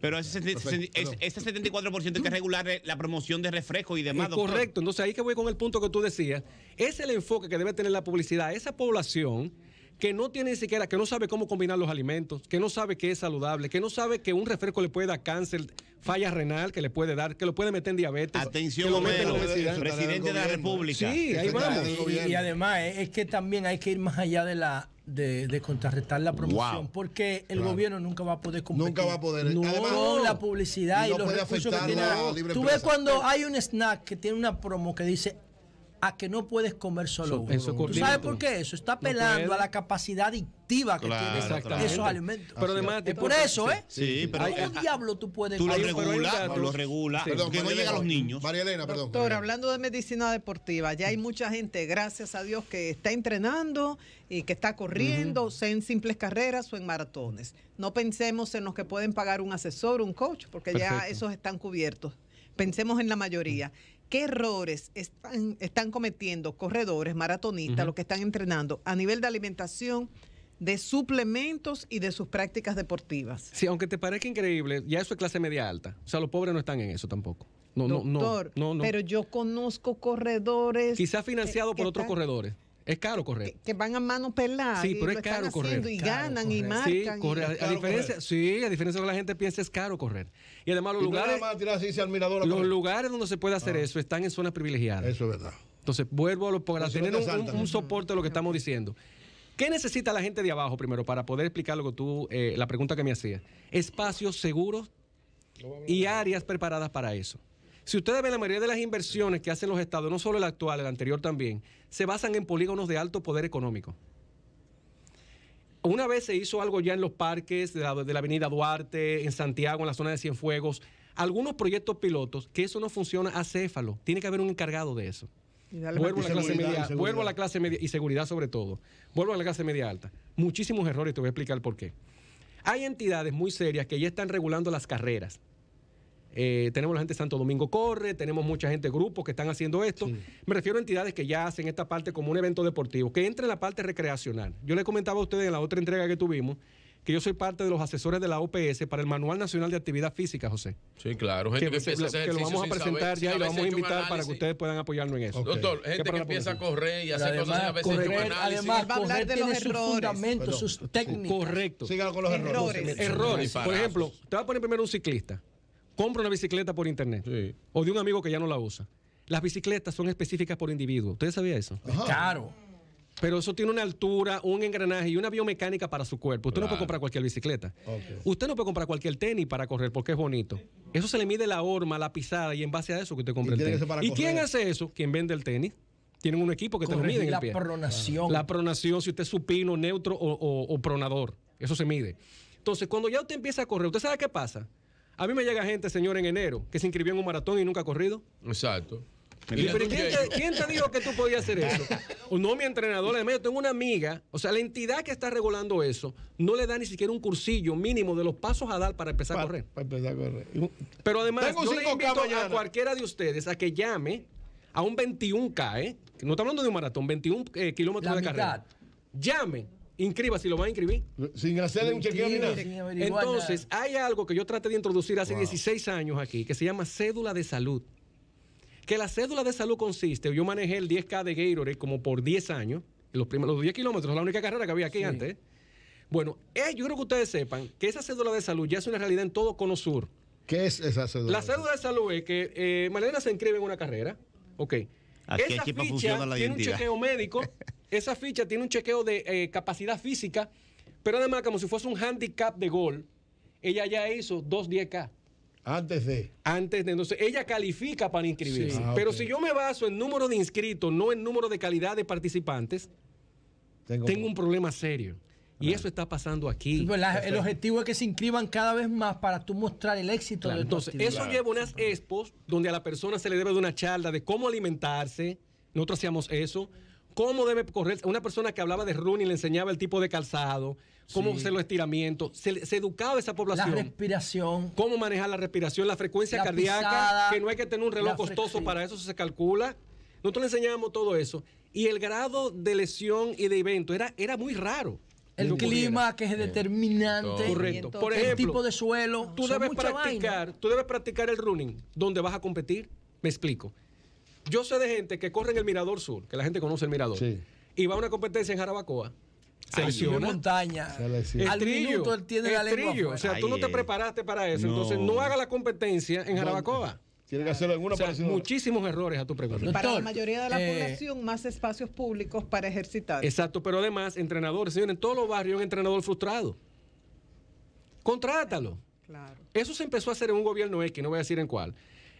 S3: Pero ese 74% hay que regular la promoción de refrescos y demás.
S2: Correcto. Entonces ahí que voy con el punto que tú decías. Es el enfoque que debe tener la publicidad. Esa población que no tiene ni siquiera, que no sabe cómo combinar los alimentos, que no sabe que es saludable, que no sabe que un refresco le puede dar cáncer, falla renal, que le puede dar, que lo puede meter en diabetes.
S3: Atención, presidente de la República.
S2: Sí, ahí vamos.
S6: Y además es que también hay que ir más allá de contrarrestar la promoción, porque el gobierno nunca va a poder competir.
S1: Nunca va a poder.
S6: No, además, la publicidad y los recursos que tiene. Tú ves cuando hay un snack que tiene una promo que dice a que no puedes comer solo uno. ¿Tú sabes por qué eso? Está apelando a la capacidad adictiva que tienen esos alimentos.
S2: Pero además,
S6: es por eso, ¿eh?
S3: Sí, pero
S6: ¿cómo diablo tú puedes?
S3: Tú lo regulas, que no llega a los niños.
S1: María Elena, perdón.
S4: Doctor, hablando de medicina deportiva, ya hay mucha gente, gracias a Dios, que está entrenando y que está corriendo, sea en simples carreras o en maratones. No pensemos en los que pueden pagar un asesor, un coach, porque ya esos están cubiertos. Pensemos en la mayoría. ¿Qué errores están cometiendo corredores, maratonistas, los que están entrenando a nivel de alimentación, de suplementos y de sus prácticas deportivas?
S2: Sí, aunque te parezca increíble, ya eso es clase media alta. O sea, los pobres no están en eso tampoco.
S4: Doctor, no. Pero yo conozco corredores...
S2: Quizás financiados por otros corredores. Es caro correr.
S4: Que van a mano pelada.
S2: Sí, pero es caro correr.
S4: Y ganan y marcan.
S2: Sí, correr. A diferencia de lo que la gente piensa, es caro correr. Y además los lugares donde se puede hacer eso están en zonas privilegiadas.
S1: Eso es verdad.
S2: Entonces, vuelvo para tener un soporte de lo que estamos diciendo. ¿Qué necesita la gente de abajo primero para poder explicar lo que tú, la pregunta que me hacías? Espacios seguros y áreas preparadas para eso. Si ustedes ven, la mayoría de las inversiones que hacen los estados, no solo el actual, el anterior también, se basan en polígonos de alto poder económico. Una vez se hizo algo ya en los parques de la avenida Duarte, en Santiago, en la zona de Cienfuegos, algunos proyectos pilotos, que eso no funciona acéfalo. Tiene que haber un encargado de eso. Vuelvo a la clase media y seguridad sobre todo. Vuelvo a la clase media alta. Muchísimos errores, te voy a explicar por qué. Hay entidades muy serias que ya están regulando las carreras. tenemos la gente de Santo Domingo Corre, tenemos mucha gente, grupos que están haciendo esto. Sí. Me refiero a entidades que ya hacen esta parte como un evento deportivo, que entre en la parte recreacional. Yo le comentaba a ustedes en la otra entrega que tuvimos que yo soy parte de los asesores de la OPS para el Manual Nacional de Actividad Física, José.
S5: Sí, claro. Gente que
S2: lo vamos a presentar ya y lo vamos a invitar para que ustedes puedan apoyarnos en eso.
S5: Okay. Doctor, gente que empieza a correr y hacer cosas a veces
S6: además, va a hablar de los errores. Sus fundamentos, sus técnicas.
S2: Correcto.
S1: Sigan con los errores.
S2: Errores. Por ejemplo, te va a poner primero un ciclista. Compra una bicicleta por internet. Sí. O de un amigo que ya no la usa. Las bicicletas son específicas por individuo. ¿Ustedes sabían eso?
S6: Claro.
S2: Pero eso tiene una altura, un engranaje y una biomecánica para su cuerpo. Usted no puede comprar cualquier bicicleta. Usted no puede comprar cualquier tenis para correr porque es bonito. Eso se le mide la horma, la pisada y en base a eso que usted compra el tenis. ¿Y quién hace eso? ¿Quién vende el tenis? Tienen un equipo que te lo mide en el pie.
S6: La pronación.
S2: La pronación, si usted es supino, neutro o pronador. Eso se mide. Entonces, cuando ya usted empieza a correr, ¿usted sabe qué pasa? A mí me llega gente, señor, en enero, que se inscribió en un maratón y nunca ha corrido.
S5: Exacto.
S2: Pero ¿quién te dijo que tú podías hacer eso? O no, mi entrenador, además yo tengo una amiga, o sea, la entidad que está regulando eso no le da ni siquiera un cursillo mínimo de los pasos a dar para empezar a correr.
S1: Para empezar a correr.
S2: Pero además, yo le invito a cualquiera de ustedes a que llame a un 21K, no estamos hablando de un maratón, 21 kilómetros de carrera. Llame, inscriba si lo va a inscribir.
S1: Sin hacerle un chequeo ni nada.
S2: Entonces, hay algo que yo traté de introducir hace 16 años aquí, que se llama cédula de salud. Que la cédula de salud consiste, yo manejé el 10K de Gatorade como por 10 años, los 10 kilómetros, la única carrera que había aquí antes. Bueno, yo creo que ustedes sepan que esa cédula de salud ya es una realidad en todo Cono Sur.
S1: ¿Qué es esa cédula?
S2: La cédula de salud es que Malena se inscribe en una carrera, ok. Esa ficha tiene un chequeo médico, esa ficha tiene un chequeo de capacidad física, pero además como si fuese un handicap de gol, ella ya hizo 2 10K.
S1: Antes de,
S2: entonces ella califica para inscribirse. Sí. Pero si yo me baso en número de inscritos, no en número de calidad de participantes, tengo un problema serio. Y eso está pasando aquí.
S6: Pues el objetivo es que se inscriban cada vez más para tú mostrar el éxito de
S2: entonces, eso lleva unas expos donde a la persona se le debe de una charla de cómo alimentarse. Nosotros hacíamos eso. Cómo debe correr. Una persona que hablaba de running le enseñaba el tipo de calzado, cómo hacer los estiramientos. Se educaba a esa población.
S6: La respiración.
S2: Cómo manejar la respiración, la frecuencia cardíaca, pisada, que no hay que tener un reloj costoso para eso, se calcula. Nosotros le enseñábamos todo eso. Y el grado de lesión y de evento era muy raro.
S6: El clima que es determinante.
S2: Correcto. Por ejemplo,
S6: el tipo de suelo.
S2: Tú debes practicar el running donde vas a competir. Me explico. Yo sé de gente que corre en el Mirador Sur, que la gente conoce el Mirador, y va a una competencia en Jarabacoa. Se lesiona.
S6: Montaña.
S2: Al minuto él tiene la lengua afuera. O sea, tú no te preparaste para eso. Entonces no haga la competencia en Jarabacoa.
S1: Tiene que hacerlo en una
S2: muchísimos errores a tu pregunta.
S4: Para la mayoría de la población, más espacios públicos para ejercitar.
S2: Exacto, pero además, entrenadores, señores, en todos los barrios hay un entrenador frustrado. Contrátalo.
S4: Claro.
S2: Eso se empezó a hacer en un gobierno X, no voy a decir en cuál.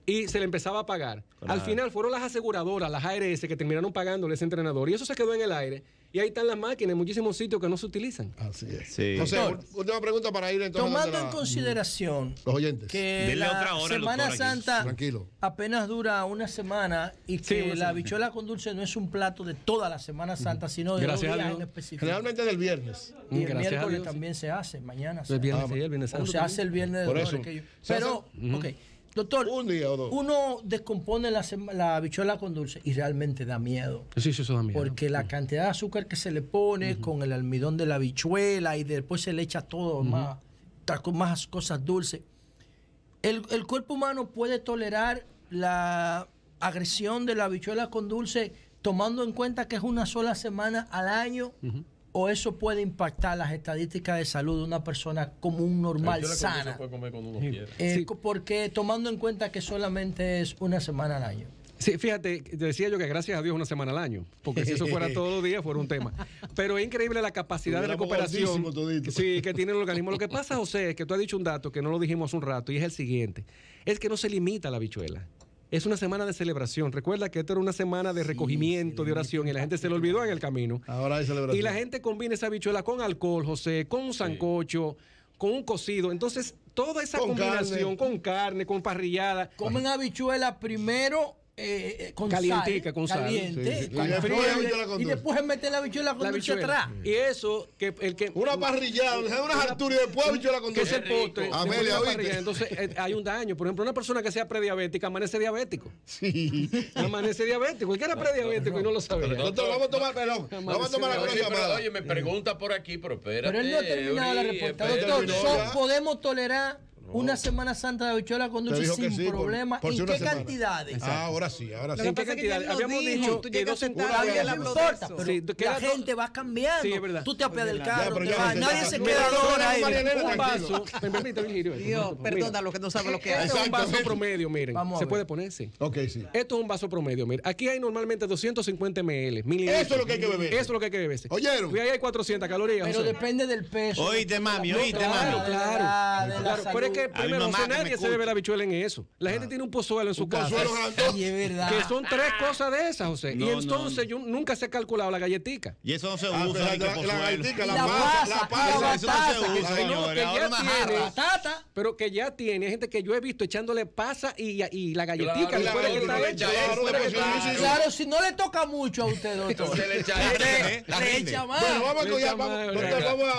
S2: Y se le empezaba a pagar. Claro. Al final fueron las aseguradoras, las ARS, que terminaron pagándole a ese entrenador. Y eso se quedó en el aire. Y ahí están las máquinas en muchísimos sitios que no se utilizan.
S1: Así es.
S3: Sí.
S1: José, última pregunta para ir entonces.
S6: Tomando en consideración
S1: los oyentes.
S6: Que la Semana Santa apenas dura una semana y que la habichuela con dulce no es un plato de toda la Semana Santa, sino de 2 días en específico.
S1: Generalmente del viernes.
S6: Y el miércoles también se hace, mañana se
S2: hace.
S6: O se hace el viernes de Dolores. Pero, ok. Doctor,
S1: un día o dos.
S6: Uno descompone la habichuela con dulce y realmente da miedo.
S2: Sí, eso da miedo.
S6: Porque la cantidad de azúcar que se le pone con el almidón de la habichuela y después se le echa todo más cosas dulces. El cuerpo humano puede tolerar la agresión de la habichuela con dulce tomando en cuenta que es una sola semana al año. ¿O eso puede impactar las estadísticas de salud de una persona común, normal, sana?
S5: Se puede comer cuando uno quiera.
S6: Porque tomando en cuenta que solamente es una semana al año.
S2: Sí, fíjate, decía yo que gracias a Dios una semana al año, porque si eso fuera todos los días fuera un tema. Pero es increíble la capacidad de recuperación que tiene el organismo. Lo que pasa, José, es que tú has dicho un dato que no lo dijimos hace un rato, y es el siguiente. Es que no se limita a la habichuela. Es una semana de celebración. Recuerda que esto era una semana de recogimiento, de oración, y la gente se lo olvidó en el camino.
S1: Ahora hay celebración.
S2: Y la gente combina esa habichuela con alcohol, José, con un sancocho, con un cocido. Entonces, toda esa combinación, con carne, con parrillada.
S6: Comen habichuela primero con
S2: calientica,
S6: sal,
S2: con sal.
S6: caliente,
S1: Sí.
S6: y después mete la habichuela con dulce atrás.
S2: Y eso,
S1: una parrillada, unas alturas y después habichuela con
S2: que
S1: dulce.
S2: ese postre.
S1: Amelia, ¿oíste?
S2: Entonces hay un daño. Por ejemplo, una persona que sea prediabética amanece diabético.
S1: Sí.
S2: Amanece diabético. El que era prediabético y no lo sabía.
S1: Doctor, vamos a tomar pelón. Vamos a tomar la llamada.
S5: Oye, me pregunta por aquí, pero espérate.
S6: Pero él no ha terminado la respuesta. Doctor, ¿podemos tolerar una Semana Santa de habichuela con dulce sin problema? ¿En qué cantidades?
S1: Ahora sí.
S2: ¿En qué cantidades? Habíamos dicho que 2 centavos.
S6: No importa, pero la gente va cambiando.
S2: Sí, es verdad.
S6: Tú te apias del carro, nadie se queda ahora ahí.
S2: Un vaso. Me permite, Virgilio.
S4: Dios, perdona lo que no sabe lo que hace.
S2: Esto es un vaso promedio, miren. Se puede poner, sí.
S1: Ok, sí.
S2: Esto es un vaso promedio, miren. Aquí hay normalmente 250 ml.
S1: Eso es lo que hay que beber.
S2: Eso es lo que hay que beber.
S1: ¿Oyeron?
S2: Y ahí hay 400 calorías.
S6: Pero depende del peso.
S3: Oíste, mami,
S2: Claro. Pero es que primero, nadie se bebe la habichuela en eso. La gente tiene un pozuelo en su casa.
S6: Y es verdad.
S2: Que son 3 cosas de esas, José. Y entonces yo nunca se ha calculado la galletica.
S3: Y eso no se usa.
S1: La galletica, la
S6: pasa.
S3: Eso no se usa, señores. Ahora una jarra.
S2: Pero que ya tiene, hay gente que yo he visto echándole pasa y la galletica.
S6: Claro, si no le toca mucho a usted, doctor.
S5: Se le echa
S6: le echa más.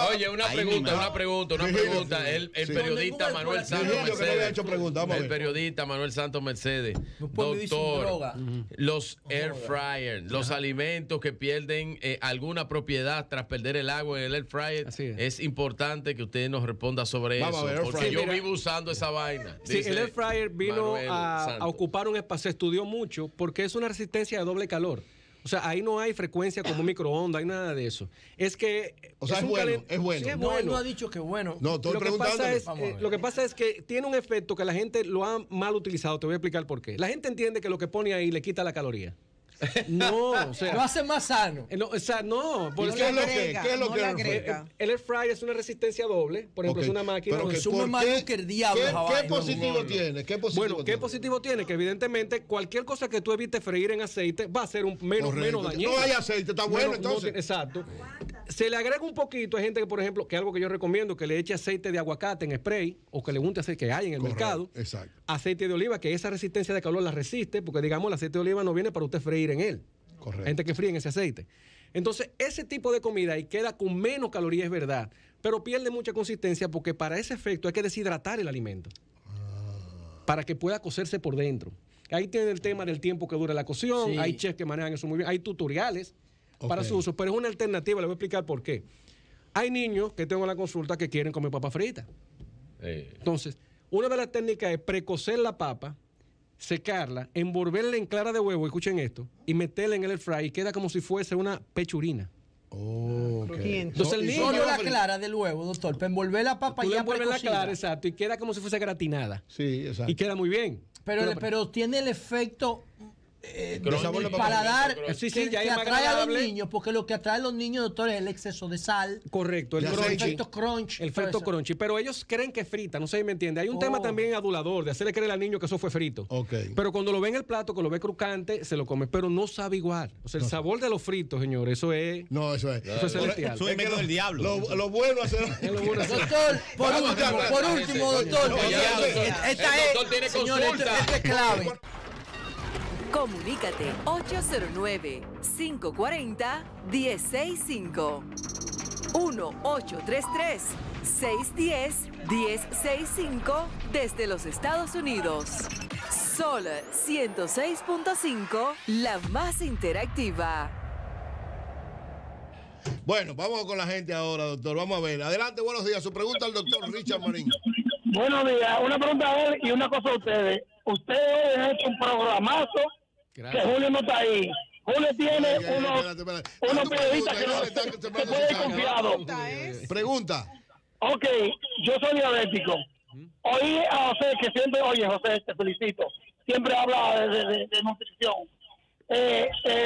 S5: Oye, una pregunta. El periodista Manuel Santos Mercedes. El periodista Manuel Santos Mercedes. Doctor, los air fryers, los alimentos que pierden alguna propiedad tras perder el agua en el air fryer, es importante que usted nos responda sobre eso. Porque yo vivo usando esa vaina.
S2: Sí, el air fryer vino a ocupar un espacio, se estudió mucho porque es una resistencia de doble calor. O sea, ahí no hay frecuencia como microondas, hay nada de eso. Es que...
S1: O sea, es bueno.
S2: Sí,
S6: no, él no ha dicho que bueno.
S1: No, estoy preguntando.
S2: Lo que pasa es que tiene un efecto que la gente lo ha mal utilizado. Te voy a explicar por qué. La gente entiende que lo que pone ahí le quita la caloría. No, o sea,
S6: lo hace más sano.
S2: No, o sea, no.
S1: ¿Qué es lo que agrega?
S2: El air fryer es una resistencia doble. Por ejemplo, es una máquina.
S6: Pero consume más luz que el diablo.
S1: ¿Qué positivo tiene?
S2: Bueno, ¿qué positivo tiene? Que evidentemente cualquier cosa que tú evites freír en aceite va a ser un menos dañino.
S1: No hay aceite, está bueno entonces.
S2: Exacto. Se le agrega un poquito. Hay gente que, por ejemplo, que algo que yo recomiendo, que le eche aceite de aguacate en spray o que le unte aceite que hay en el mercado.
S1: Exacto.
S2: Aceite de oliva, que esa resistencia de calor la resiste, porque digamos el aceite de oliva no viene para usted freír en él.
S1: Correcto.
S2: Hay gente que fríe en ese aceite. Entonces, ese tipo de comida y queda con menos calorías, es verdad, pero pierde mucha consistencia porque para ese efecto hay que deshidratar el alimento para que pueda cocerse por dentro. Ahí tiene el tema del tiempo que dura la cocción, hay chefs que manejan eso muy bien, hay tutoriales para su uso, pero es una alternativa, le voy a explicar por qué. Hay niños que tengo en la consulta que quieren comer papa frita. Entonces, una de las técnicas es precocer la papa, secarla, envolverla en clara de huevo, escuchen esto, y meterla en el air fry y queda como si fuese una pechurina.
S6: Entonces el niño la clara del huevo, doctor, para envolver la papa
S2: y
S6: ya
S2: envolver la clara, exacto, y queda como si fuese gratinada.
S1: Sí, exacto.
S2: Y queda muy bien.
S6: Pero tiene el efecto
S2: para
S6: dar
S2: que
S6: atrae a los niños, porque lo que atrae a los niños, doctor, es el exceso de sal.
S2: Correcto, el
S6: efecto crunch.
S2: El efecto crunchy, pero ellos creen que frita, no sé si me entiende. Hay un tema también adulador, de hacerle creer al niño que eso fue frito. Pero cuando lo ve en el plato, que lo ve crocante, se lo come, pero no sabe igual. O sea, el sabor de los fritos, señor, eso es...
S1: No, eso es.
S2: Eso es celestial.
S3: Eso es medio del diablo.
S1: Lo bueno hacer...
S6: Doctor, por último, doctor. Esta es, señor, esta es clave.
S10: Comunícate 809-540-1065. 1-833-610-1065 desde los Estados Unidos. Sol 106.5, la más interactiva.
S1: Bueno, vamos con la gente ahora, doctor. Vamos a ver. Adelante, buenos días. Su pregunta al doctor Richard Marín.
S11: Buenos días. Una pregunta a él y una cosa a ustedes. Ustedes han hecho un programazo. Gracias. Que Julio no está ahí. Julio tiene unos periodistas que se puede confiado.
S1: Pregunta.
S11: Ok, yo soy diabético. Oí a José que siempre, oye José, te felicito. Siempre habla de nutrición.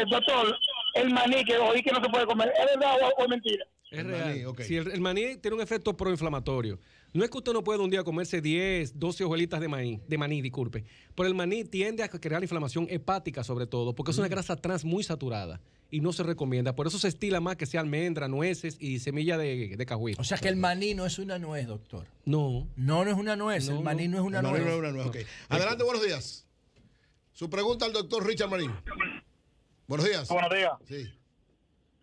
S11: Doctor, el maní que oí que no se puede comer, ¿es verdad o es mentira?
S2: Es real. Si el maní tiene un efecto proinflamatorio. No es que usted no pueda un día comerse 10, 12 hojuelitas de maní, disculpe. Pero el maní tiende a crear inflamación hepática sobre todo, porque es una grasa trans muy saturada y no se recomienda. Por eso se estila más que sea almendra, nueces y semilla de cajuí.
S6: O sea que el maní no es una nuez, doctor.
S2: No.
S6: No es una nuez. El maní no es una nuez.
S1: Okay. Adelante, buenos días. Su pregunta al doctor Richard Marín. Buenos días.
S11: Buenos días.
S1: Sí.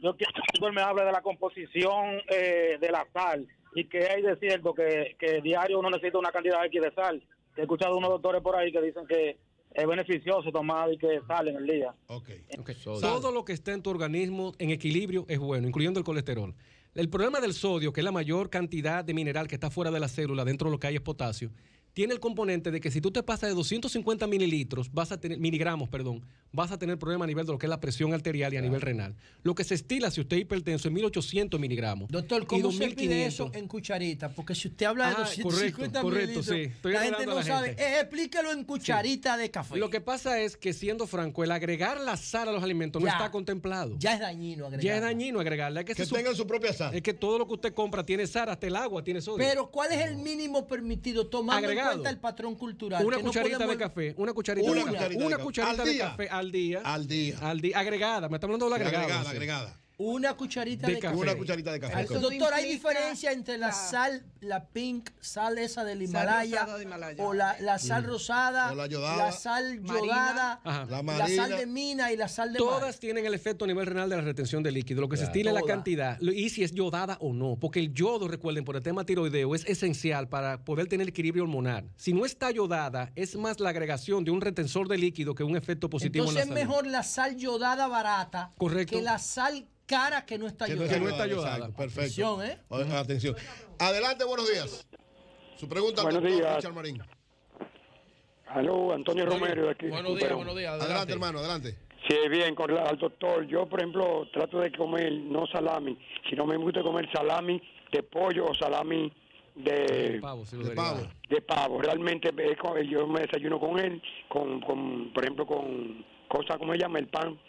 S11: Yo quiero que usted me hable de la composición de la sal y que hay de cierto que diario uno necesita una cantidad X de sal. He escuchado unos doctores por ahí que dicen que es beneficioso tomar y que sal en el día.
S2: Okay. Todo lo que está en tu organismo en equilibrio es bueno, incluyendo el colesterol. El problema del sodio, que es la mayor cantidad de mineral que está fuera de la célula, dentro de lo que hay es potasio, tiene el componente de que si tú te pasas de 250 miligramos, vas a tener problemas a nivel de lo que es la presión arterial y a nivel renal. Lo que se estila si usted es hipertenso es 1800 miligramos.
S6: Doctor, ¿cómo se pide eso en cucharita? Porque si usted habla de 250 mililitros,
S2: sí.
S6: La gente no sabe. Explíquelo en cucharita de café.
S2: Lo que pasa es que, siendo franco, el agregar la sal a los alimentos no está contemplado.
S6: Ya es dañino agregarla.
S2: Ya es dañino agregarla.
S1: Que tengan su propia sal.
S2: Es que todo lo que usted compra tiene sal, hasta el agua tiene sodio.
S6: Pero ¿cuál es el mínimo permitido tomando en cuenta el patrón cultural?
S2: Una cucharita de café. Una cucharita de café al día. Agregada. Me está hablando de la agregada.
S1: Agregada.
S6: Una cucharita de café.
S1: Una cucharita de café.
S6: Doctor, ¿hay diferencia entre la sal, la pink, sal esa del Himalaya, o la sal rosada,
S1: o la yodada,
S6: la sal yodada, la sal de mina y la sal de
S2: todas
S6: mar?
S2: Tienen el efecto a nivel renal de la retención de líquido. Lo que se estila es la cantidad y si es yodada o no. Porque el yodo, recuerden, por el tema tiroideo, es esencial para poder tener equilibrio hormonal. Si no está yodada, es más la agregación de un retensor de líquido que un efecto positivo.
S6: Entonces
S2: en la salud.
S6: Es mejor la sal yodada barata que la sal cara que no está yodada.
S2: Que no está yodada.
S1: Exacto, perfecto. Atención. Adelante, buenos días. Su pregunta al doctor Richard Marín.
S12: Aló, Antonio Romero de aquí.
S5: Buenos días.
S1: Adelante, hermano, adelante.
S12: Sí, bien, al doctor. Yo, por ejemplo, trato de comer no salami, sino me gusta comer salami de pollo o salami de pavo. Realmente yo me desayuno con él, por ejemplo, con cosas, ¿cómo se llama? El pan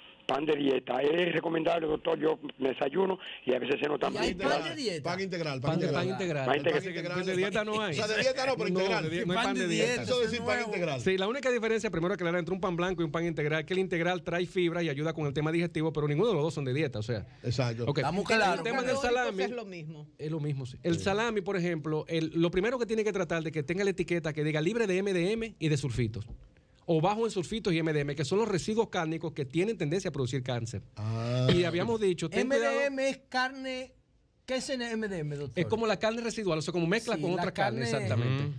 S12: de dieta. Es recomendable, doctor. Yo me desayuno y a veces ceno también.
S6: ¿Hay pan de dieta?
S1: Pan integral.
S2: Pan integral. De dieta no hay.
S1: O sea, de dieta no, pero integral.
S2: No hay pan de dieta.
S1: Eso es decir pan integral.
S2: Sí, la única diferencia, primero aclarar, entre un pan blanco y un pan integral, es que el integral trae fibra y ayuda con el tema digestivo, pero ninguno de los dos son de dieta, o sea.
S1: Exacto.
S2: Okay.
S6: Vamos claro.
S2: El tema del salami
S4: es lo mismo.
S2: Es lo mismo, sí. El salami, por ejemplo, lo primero que tiene que tratar de que tenga la etiqueta que diga libre de MDM y de sulfitos. O bajo en sulfitos y MDM, que son los residuos cárnicos que tienen tendencia a producir cáncer. Y habíamos dicho...
S6: MDM es carne... ¿Qué es MDM, doctor?
S2: Es como la carne residual, o sea, como mezcla con otra carne, exactamente.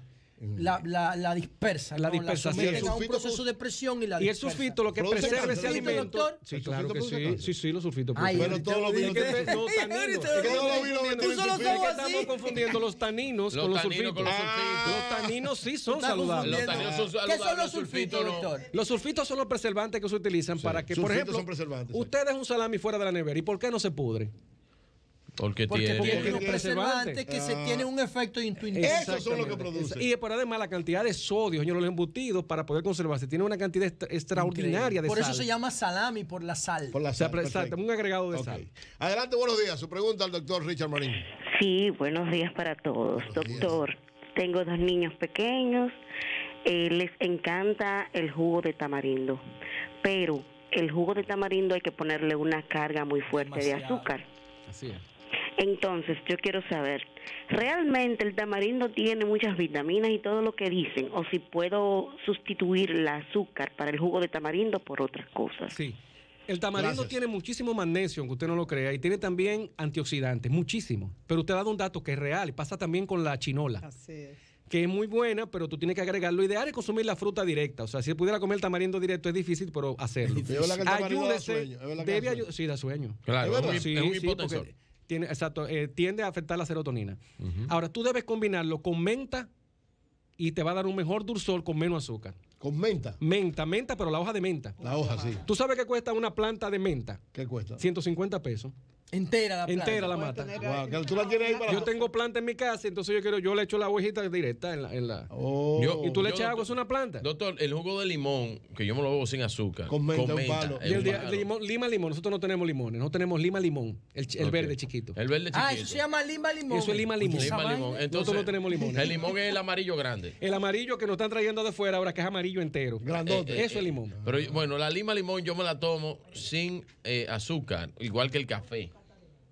S6: La dispersa.
S2: La dispersación.
S6: A un proceso de presión y la dispersa.
S2: Y el sulfito lo que preserva ese alimento.
S6: Doctor?
S2: Sí, claro que sí. Sí, los sulfitos.
S1: Pero todos los vinos.
S2: Estamos confundiendo los taninos con los sulfitos. Los taninos sí son saludables.
S6: ¿Qué son los sulfitos, doctor?
S2: Los sulfitos son los preservantes que se utilizan para que, por ejemplo, usted deja un salami fuera de la nevera. ¿Y por qué no se pudre?
S5: Porque
S6: tiene un preservante que se tiene un efecto intuitivo.
S1: Eso son lo que produce.
S2: Y por además la cantidad de sodio, señor, los embutidos para poder conservarse, tiene una cantidad extraordinaria de sal.
S6: Por eso se llama salami, por la sal.
S1: Por la sal.
S2: Exacto, un agregado de sal.
S1: Adelante, buenos días. Su pregunta al doctor Richard Marín.
S13: Sí, buenos días para todos. Doctor, tengo 2 niños pequeños. Les encanta el jugo de tamarindo, pero el jugo de tamarindo hay que ponerle una carga muy fuerte de azúcar.
S2: Así es.
S13: Entonces, yo quiero saber, ¿realmente el tamarindo tiene muchas vitaminas y todo lo que dicen? ¿O si puedo sustituir el azúcar para el jugo de tamarindo por otras cosas?
S2: Sí. El tamarindo tiene muchísimo magnesio, aunque usted no lo crea, y tiene también antioxidantes, muchísimo. Pero usted ha dado un dato que es real, y pasa también con la chinola. Así es. Que es muy buena, pero tú tienes que agregar. Lo ideal es consumir la fruta directa. O sea, si pudiera comer el tamarindo directo es difícil, pero hacerlo. Ayúdese. Sí, da sueño.
S5: Claro, es un hipotensor.
S2: Tiende a afectar la serotonina. Ahora, tú debes combinarlo con menta y te va a dar un mejor dulzor con menos azúcar.
S1: ¿Con menta?
S2: Menta, pero la hoja de menta.
S1: La hoja, sí.
S2: ¿Tú sabes qué cuesta una planta de menta?
S1: ¿Qué cuesta?
S2: 150 pesos.
S6: Entera la planta.
S2: Entera la mata.
S1: Wow, ¿tú la tienes ahí para?
S2: Yo tengo planta en mi casa, entonces yo le echo la hojita directa en la. Y tú le echas agua, es una planta.
S5: Doctor, el jugo de limón, que yo me lo bebo sin azúcar.
S1: Con menta, un palo.
S2: Y lima limón, nosotros no tenemos limones, no tenemos lima limón, el verde chiquito.
S5: El verde chiquito.
S6: Eso se llama lima limón.
S2: Eso es lima limón.
S5: Entonces,
S2: nosotros no tenemos limones.
S5: El limón es el amarillo grande.
S2: El amarillo que nos están trayendo de fuera ahora, que es amarillo entero.
S1: Grandote.
S2: Eso es limón.
S5: Pero bueno, la lima limón yo me la tomo sin azúcar, igual que el café.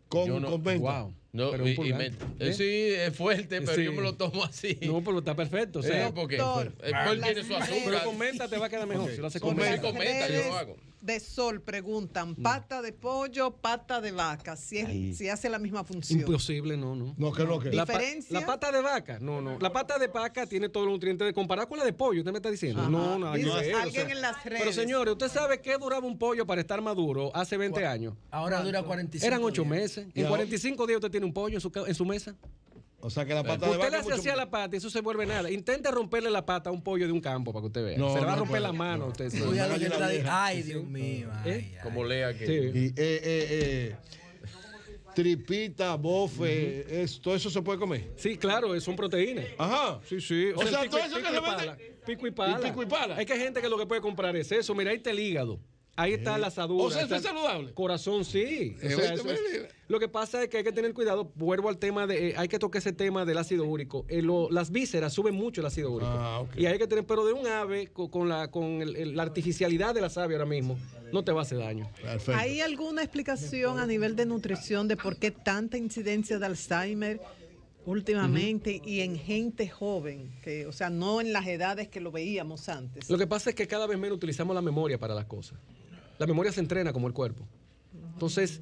S1: Con menta.
S2: Wow.
S5: No,
S2: pero
S5: sí, es fuerte, pero yo me lo tomo así.
S2: No, pero está perfecto. O sea,
S5: porque él tiene su azúcar.
S2: Pero con menta te va a quedar mejor. Si lo hace con menta.
S5: Con menta yo lo hago.
S4: De Sol preguntan, pata de pollo, pata de vaca, si hace la misma función.
S2: Imposible, no.
S1: No, que no, que.
S4: ¿Diferencia?
S2: La pata de vaca, no. La pata de vaca tiene todos los nutrientes de comparar con la de pollo, usted me está diciendo.
S4: Ajá.
S2: No, nada que ver.
S4: Alguien en las redes.
S2: Pero señores, ¿usted sabe qué duraba un pollo para estar maduro hace 20 años?
S6: Ahora dura 45
S2: Eran 8
S6: días.
S2: meses. En 45 días usted tiene un pollo en su mesa.
S1: O sea que la pata de vaca.
S2: Usted le hace así a la pata y eso se vuelve nada. Intente romperle la pata a un pollo de un campo para que usted vea.
S1: No,
S2: se le va a
S1: no
S2: romper
S1: puede.
S2: la mano a usted. Sí.
S6: Ay, Dios mío.
S5: Como lea que.
S2: Sí.
S1: Tripita, bofe, todo eso se puede comer.
S2: Sí, claro, son proteínas.
S1: Ajá.
S2: Sí.
S1: O sea, todo eso que se vende.
S2: Pico y pala.
S1: Pico y pala.
S2: Hay que gente que lo que puede comprar es eso. Mira, ahí está el hígado. Ahí está la asadura.
S1: O sea, eso es saludable.
S2: Corazón, sí. O sea, lo que pasa es que hay que tener cuidado. Vuelvo al tema de. Hay que tocar ese tema del ácido úrico. Las vísceras suben mucho el ácido úrico.
S1: Okay.
S2: Y hay que tener. Pero de un ave, con la artificialidad de las aves ahora mismo, no te va a hacer daño.
S1: Perfecto.
S4: ¿Hay alguna explicación a nivel de nutrición de por qué tanta incidencia de Alzheimer últimamente y en gente joven? Que, o sea, no en las edades que lo veíamos antes.
S2: Lo que pasa es que cada vez menos utilizamos la memoria para las cosas. La memoria se entrena como el cuerpo. Entonces,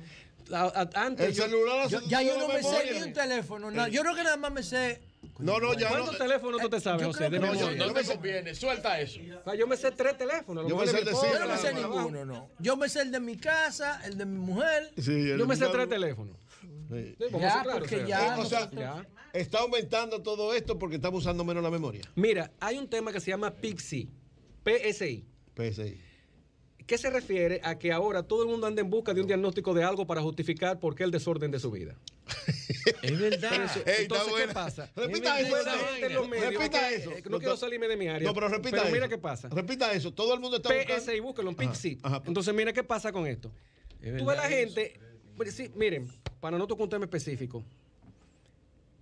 S2: antes.
S1: El celular
S6: ya yo no me sé ni un teléfono. Yo creo que nada más me sé.
S1: Ya.
S2: ¿Cuántos teléfonos tú te sabes, José?
S5: No me conviene, suelta eso.
S2: Yo me sé 3 teléfonos.
S1: Yo me sé
S6: Yo no me sé ninguno, no. Yo me sé el de mi casa, el de mi mujer.
S2: Yo me sé 3 teléfonos.
S1: Sí.
S6: Ya, porque ya.
S1: O sea, está aumentando todo esto porque estamos usando menos la memoria.
S2: Mira, hay un tema que se llama PSI.
S1: PSI.
S2: ¿Qué se refiere a que ahora todo el mundo anda en busca de un diagnóstico de algo para justificar por qué el desorden de su vida?
S5: Es verdad.
S2: Entonces, ¿qué pasa?
S1: Repita eso. Repita eso.
S2: No quiero salirme de mi área.
S1: No, pero repita eso.
S2: Mira qué pasa.
S1: Repita eso. Todo el mundo está buscando.
S2: PSI, búsquelo en PSI. Entonces, mira qué pasa con esto. Tú ves la gente. Sí, miren, para no tocar un tema específico.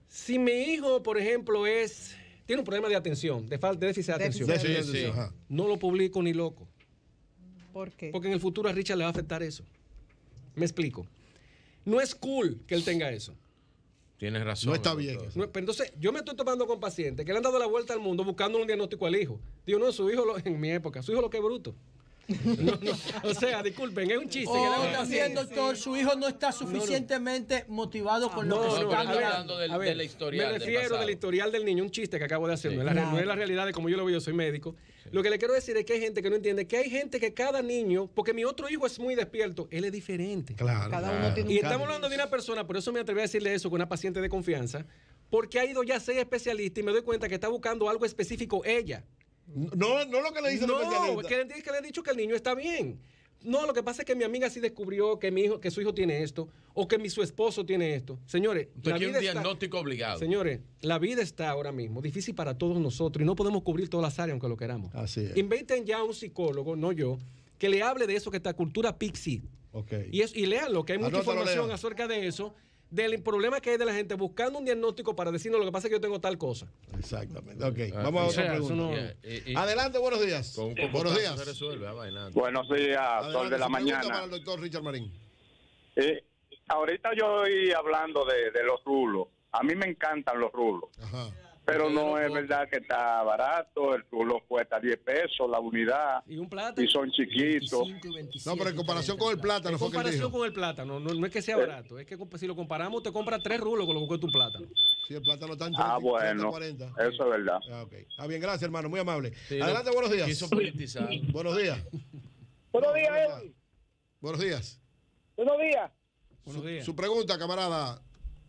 S2: Si mi hijo, por ejemplo, tiene un problema de atención, de falta de déficit de atención.
S5: Sí.
S2: No lo publico ni loco.
S4: ¿Por qué?
S2: Porque en el futuro a Richard le va a afectar eso. Me explico. No es cool que él tenga eso.
S5: Tienes razón.
S1: No está bien.
S2: Pero entonces, yo me estoy tomando con pacientes que le han dado la vuelta al mundo buscando un diagnóstico al hijo. Digo, no, su hijo, en mi época, su hijo lo que es bruto. No. O sea, disculpen, es un chiste.
S6: También, doctor, su hijo no está suficientemente motivado con lo que se está
S5: hablando de la historial.
S2: Me refiero del historial del niño, un chiste que acabo de hacer. No es la realidad de como yo lo veo, yo soy médico. Lo que le quiero decir es que hay gente que no entiende que hay gente que cada niño, porque mi otro hijo es muy despierto, él es diferente.
S1: Claro.
S4: Cada uno tiene un
S2: Y estamos hablando de una persona, por eso me atreví a decirle eso con una paciente de confianza, porque ha ido ya a 6 especialistas y me doy cuenta que está buscando algo específico ella.
S1: No lo que le dicen los especialistas.
S2: Que le han dicho que el niño está bien. No, lo que pasa es que mi amiga sí descubrió que su hijo tiene esto, o que su esposo tiene esto. Señores,
S5: la vida un diagnóstico obligado.
S2: Señores, la vida está ahora mismo difícil para todos nosotros y no podemos cubrir todas las áreas aunque lo queramos.
S1: Así es.
S2: Inventen ya un psicólogo, no yo, que le hable de eso, que está cultura PSI.
S1: Okay.
S2: Y léanlo, que hay mucha información acerca de eso, del problema que hay de la gente buscando un diagnóstico para decirnos lo que pasa es que yo tengo tal cosa.
S1: Exactamente. Ok, vamos a otra pregunta. Adelante, buenos días. Buenos días.
S14: Buenos días, Sol de la mañana.
S1: Para el doctor Richard Marín.
S14: Ahorita yo estoy hablando de los rulos. A mí me encantan los rulos.
S1: Ajá.
S14: Pero no es verdad que está barato. El rulo cuesta 10 pesos la unidad.
S2: Y un plátano.
S14: Y son chiquitos.
S6: 25 y 27,
S1: No, pero en comparación con el plátano.
S2: En comparación con el plátano, no es que sea barato. Es que si lo comparamos, te compras 3 rulos con lo que cuesta un plátano.
S1: Sí, el plátano está en
S14: 30, bueno,
S1: 40.
S14: Eso es verdad.
S1: Okay. Está bien, gracias, hermano. Muy amable.
S5: Sí,
S1: adelante, buenos días.
S5: Quiso politizar.
S1: Buenos días.
S11: Buenos días, Edwin.
S1: Buenos días.
S11: Buenos días.
S1: Su pregunta, camarada.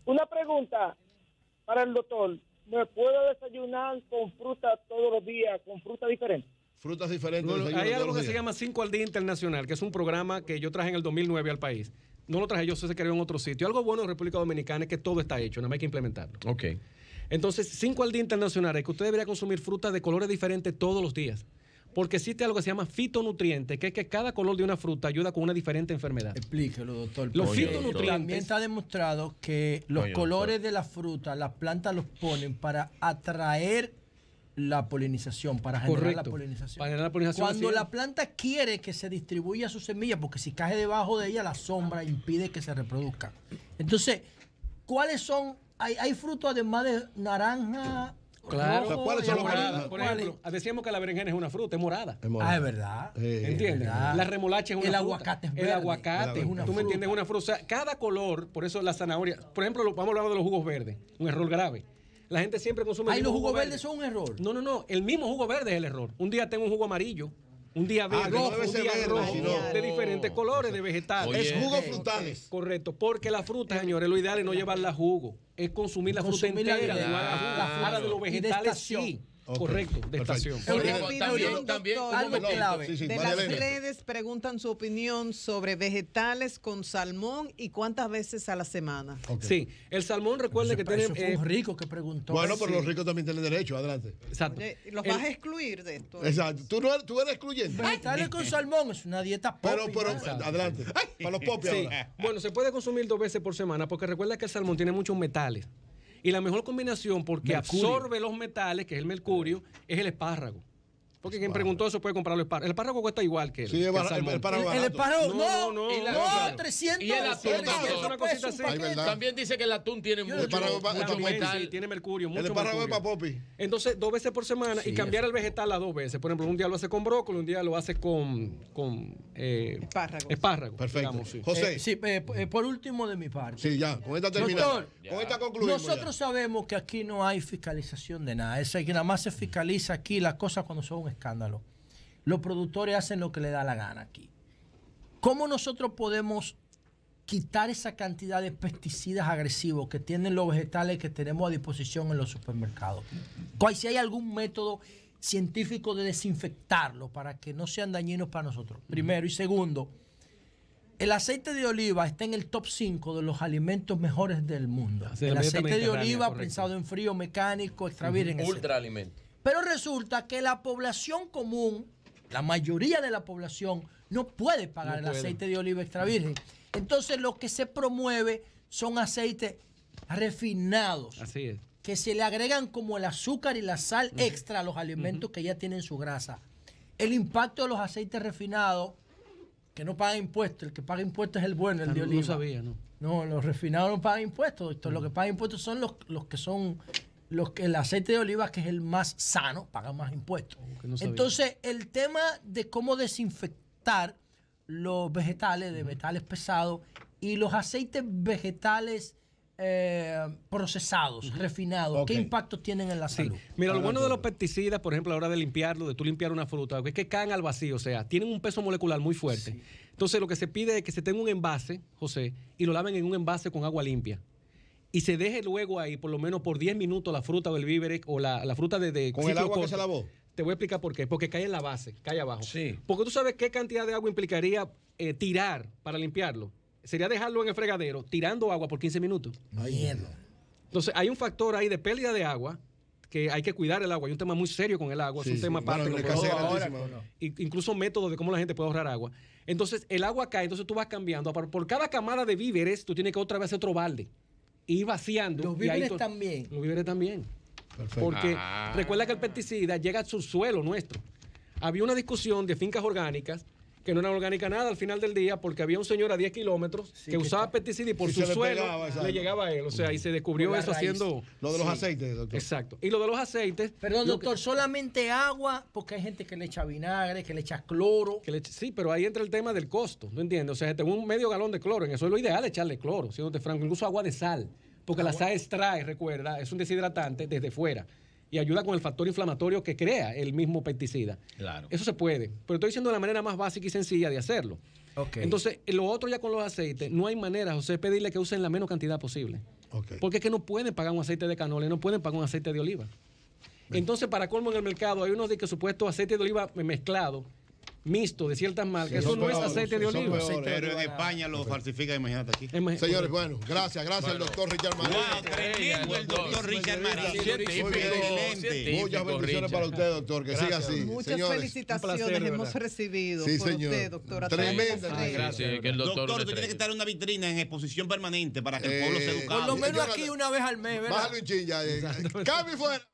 S11: Una pregunta para el doctor. ¿Me puedo desayunar con fruta todos los días, con fruta diferente?
S1: Frutas diferentes.
S2: Bueno, hay algo que se llama 5 al día internacional, que es un programa que yo traje en el 2009 al país. No lo traje yo, se creó en otro sitio. Algo bueno en República Dominicana es que todo está hecho, nada más hay que implementarlo.
S5: Ok.
S2: Entonces, 5 al día internacional es que usted debería consumir frutas de colores diferentes todos los días. Porque existe algo que se llama fitonutriente, que es que cada color de una fruta ayuda con una diferente enfermedad.
S6: Explíquelo, doctor.
S2: Los fitonutrientes.
S6: También está demostrado que los colores de la fruta, las plantas los ponen para atraer la polinización, para generar la polinización.
S2: Para generar la polinización.
S6: Cuando la planta quiere que se distribuya su semilla, porque si cae debajo de ella, la sombra impide que se reproduzca. Entonces, ¿cuáles son? Hay frutos además de naranja.
S2: Claro,
S6: rojo,
S2: ¿cuáles son moradas? Por ejemplo, decíamos que la berenjena es una fruta, es morada.
S6: Es verdad.
S2: ¿Entiendes? La remolacha es una fruta.
S6: El aguacate es verde.
S2: El aguacate, tú me entiendes, es una fruta. O sea, cada color, por eso la zanahoria. Por ejemplo, vamos a hablar de los jugos verdes, un error grave. La gente siempre consume el
S6: los
S2: jugo
S6: jugos verdes son un error.
S2: No, el mismo jugo verde es el error. Un día tengo un jugo amarillo, un día verde, un día rojo, de diferentes colores, de vegetales.
S1: Es jugos frutales.
S2: Correcto, porque la fruta, señores, lo ideal es no llevarla a jugo, es consumir la fruta entera, ahora de los vegetales sí. Correcto, de estación.
S4: También algo clave. De las redes preguntan su opinión sobre vegetales con salmón y cuántas veces a la semana.
S2: Sí, el salmón, recuerde que tiene...
S6: Fue un rico que preguntó.
S1: Bueno, pero los ricos también tienen derecho, adelante.
S2: Exacto.
S4: ¿Los vas a excluir de esto?
S1: Exacto. Tú eres excluyente.
S6: Vegetales con salmón es una dieta pop.
S1: Pero adelante. Para los popis ahora.
S2: Bueno, se puede consumir 2 veces por semana porque recuerda que el salmón tiene muchos metales. Y la mejor combinación, porque absorbe los metales, que es el mercurio, es el espárrago. Porque quien preguntó eso puede comprarlo espárrago. El espárrago cuesta igual que el salmón.
S6: El espárrago, no, 300
S5: y el atún también dice que el atún tiene mucho
S2: metal. Sí, tiene mercurio, mucho
S1: el espárrago es para popi.
S2: Entonces, 2 veces por semana y cambiar el vegetal las 2 veces. Por ejemplo, un día lo hace con brócoli, un día lo hace con espárrago.
S1: Perfecto.
S2: Digamos, sí.
S1: José.
S6: Por último de mi parte.
S1: Sí, ya, con esta terminamos. Con esta concluimos.
S6: Nosotros sabemos que aquí no hay fiscalización de nada. Es que nada más se fiscaliza aquí las cosas cuando son un escándalo. Los productores hacen lo que les da la gana aquí. ¿Cómo nosotros podemos quitar esa cantidad de pesticidas agresivos que tienen los vegetales que tenemos a disposición en los supermercados? Si hay algún método científico de desinfectarlo para que no sean dañinos para nosotros, primero. Y segundo, el aceite de oliva está en el top 5 de los alimentos mejores del mundo. El aceite de oliva prensado en frío, mecánico, extra virgen.
S5: Ultraalimento.
S6: Pero resulta que la población común, la mayoría de la población, no puede pagar el aceite de oliva extra virgen. Entonces lo que se promueve son aceites refinados.
S2: Así es.
S6: Que se le agregan como el azúcar y la sal extra a los alimentos que ya tienen su grasa. El impacto de los aceites refinados, que no pagan impuestos, el que paga impuestos es el bueno, el de oliva.
S2: No sabía, ¿no?
S6: No, los refinados no pagan impuestos, doctor. Los que pagan impuestos son los que son... el aceite de oliva, que es el más sano, paga más impuestos. Entonces, el tema de cómo desinfectar los vegetales, de metales pesados, y los aceites vegetales procesados, refinados, ¿qué impacto tienen en la salud?
S2: Mira, lo bueno de los pesticidas, por ejemplo, a la hora de limpiarlo, de tú limpiar una fruta, es que caen al vacío, o sea, tienen un peso molecular muy fuerte. Sí. Entonces, lo que se pide es que se tenga un envase, José, y lo laven en un envase con agua limpia. Y se deje luego ahí, por lo menos por 10 minutos, la fruta o el víver o la fruta de
S1: ¿con el agua que se lavó?
S2: Te voy a explicar por qué. Porque cae en la base, cae abajo.
S5: Sí.
S2: Porque tú sabes qué cantidad de agua implicaría tirar para limpiarlo. Sería dejarlo en el fregadero, tirando agua por 15 minutos.
S6: Mierda.
S2: Entonces, hay un factor ahí de pérdida de agua, que hay que cuidar el agua. Hay un tema muy serio con el agua. Es un tema aparte. Incluso métodos de cómo la gente puede ahorrar agua. Entonces, el agua cae, entonces tú vas cambiando. Por cada camada de víveres, tú tienes que otra vez hacer otro balde. Ir vaciando.
S6: Los víveres también.
S2: Los víveres también.
S1: Perfecto.
S2: Porque recuerda que el pesticida llega al subsuelo nuestro. Había una discusión de fincas orgánicas, que no era orgánica nada al final del día, porque había un señor a 10 kilómetros que usaba pesticida y por su suelo le llegaba a él. O sea, y se descubrió eso haciendo...
S1: Lo de los aceites, doctor.
S2: Exacto. Y lo de los aceites...
S6: Perdón, doctor, solamente agua, porque hay gente que le echa vinagre, que le echa cloro.
S2: Sí, pero ahí entra el tema del costo, ¿no entiendes? O sea, tengo un medio galón de cloro, en eso es lo ideal echarle cloro, siéndote franco, incluso agua de sal, porque la sal extrae, recuerda, es un deshidratante desde fuera y ayuda con el factor inflamatorio que crea el mismo pesticida.
S5: Claro.
S2: Eso se puede, pero estoy diciendo de la manera más básica y sencilla de hacerlo.
S6: Okay.
S2: Entonces, lo otro ya con los aceites, no hay manera, José, pedirle que usen la menos cantidad posible.
S1: Okay.
S2: Porque es que no pueden pagar un aceite de canola y no pueden pagar un aceite de oliva. Entonces, para colmo en el mercado, hay unos de que supuesto aceite de oliva mezclado, mixto de ciertas marcas.
S1: Sí,
S2: eso no es aceite de oliva.
S3: Pero en España lo falsifica, imagínate aquí.
S1: Señores, bueno, gracias al doctor Richard Marín.
S3: Wow, tremendo el doctor Richard Marín.
S1: Excelente. Muchas bendiciones para usted, doctor, que siga así.
S4: Muchas felicitaciones hemos recibido por usted, doctora.
S1: Tremenda.
S5: Gracias. Doctor,
S3: tú tienes que estar en una vitrina en exposición permanente para que el pueblo se eduque.
S6: Por lo menos aquí una vez al mes, ¿verdad?
S1: Bájalo un chin ya. ¡Cambio fuera!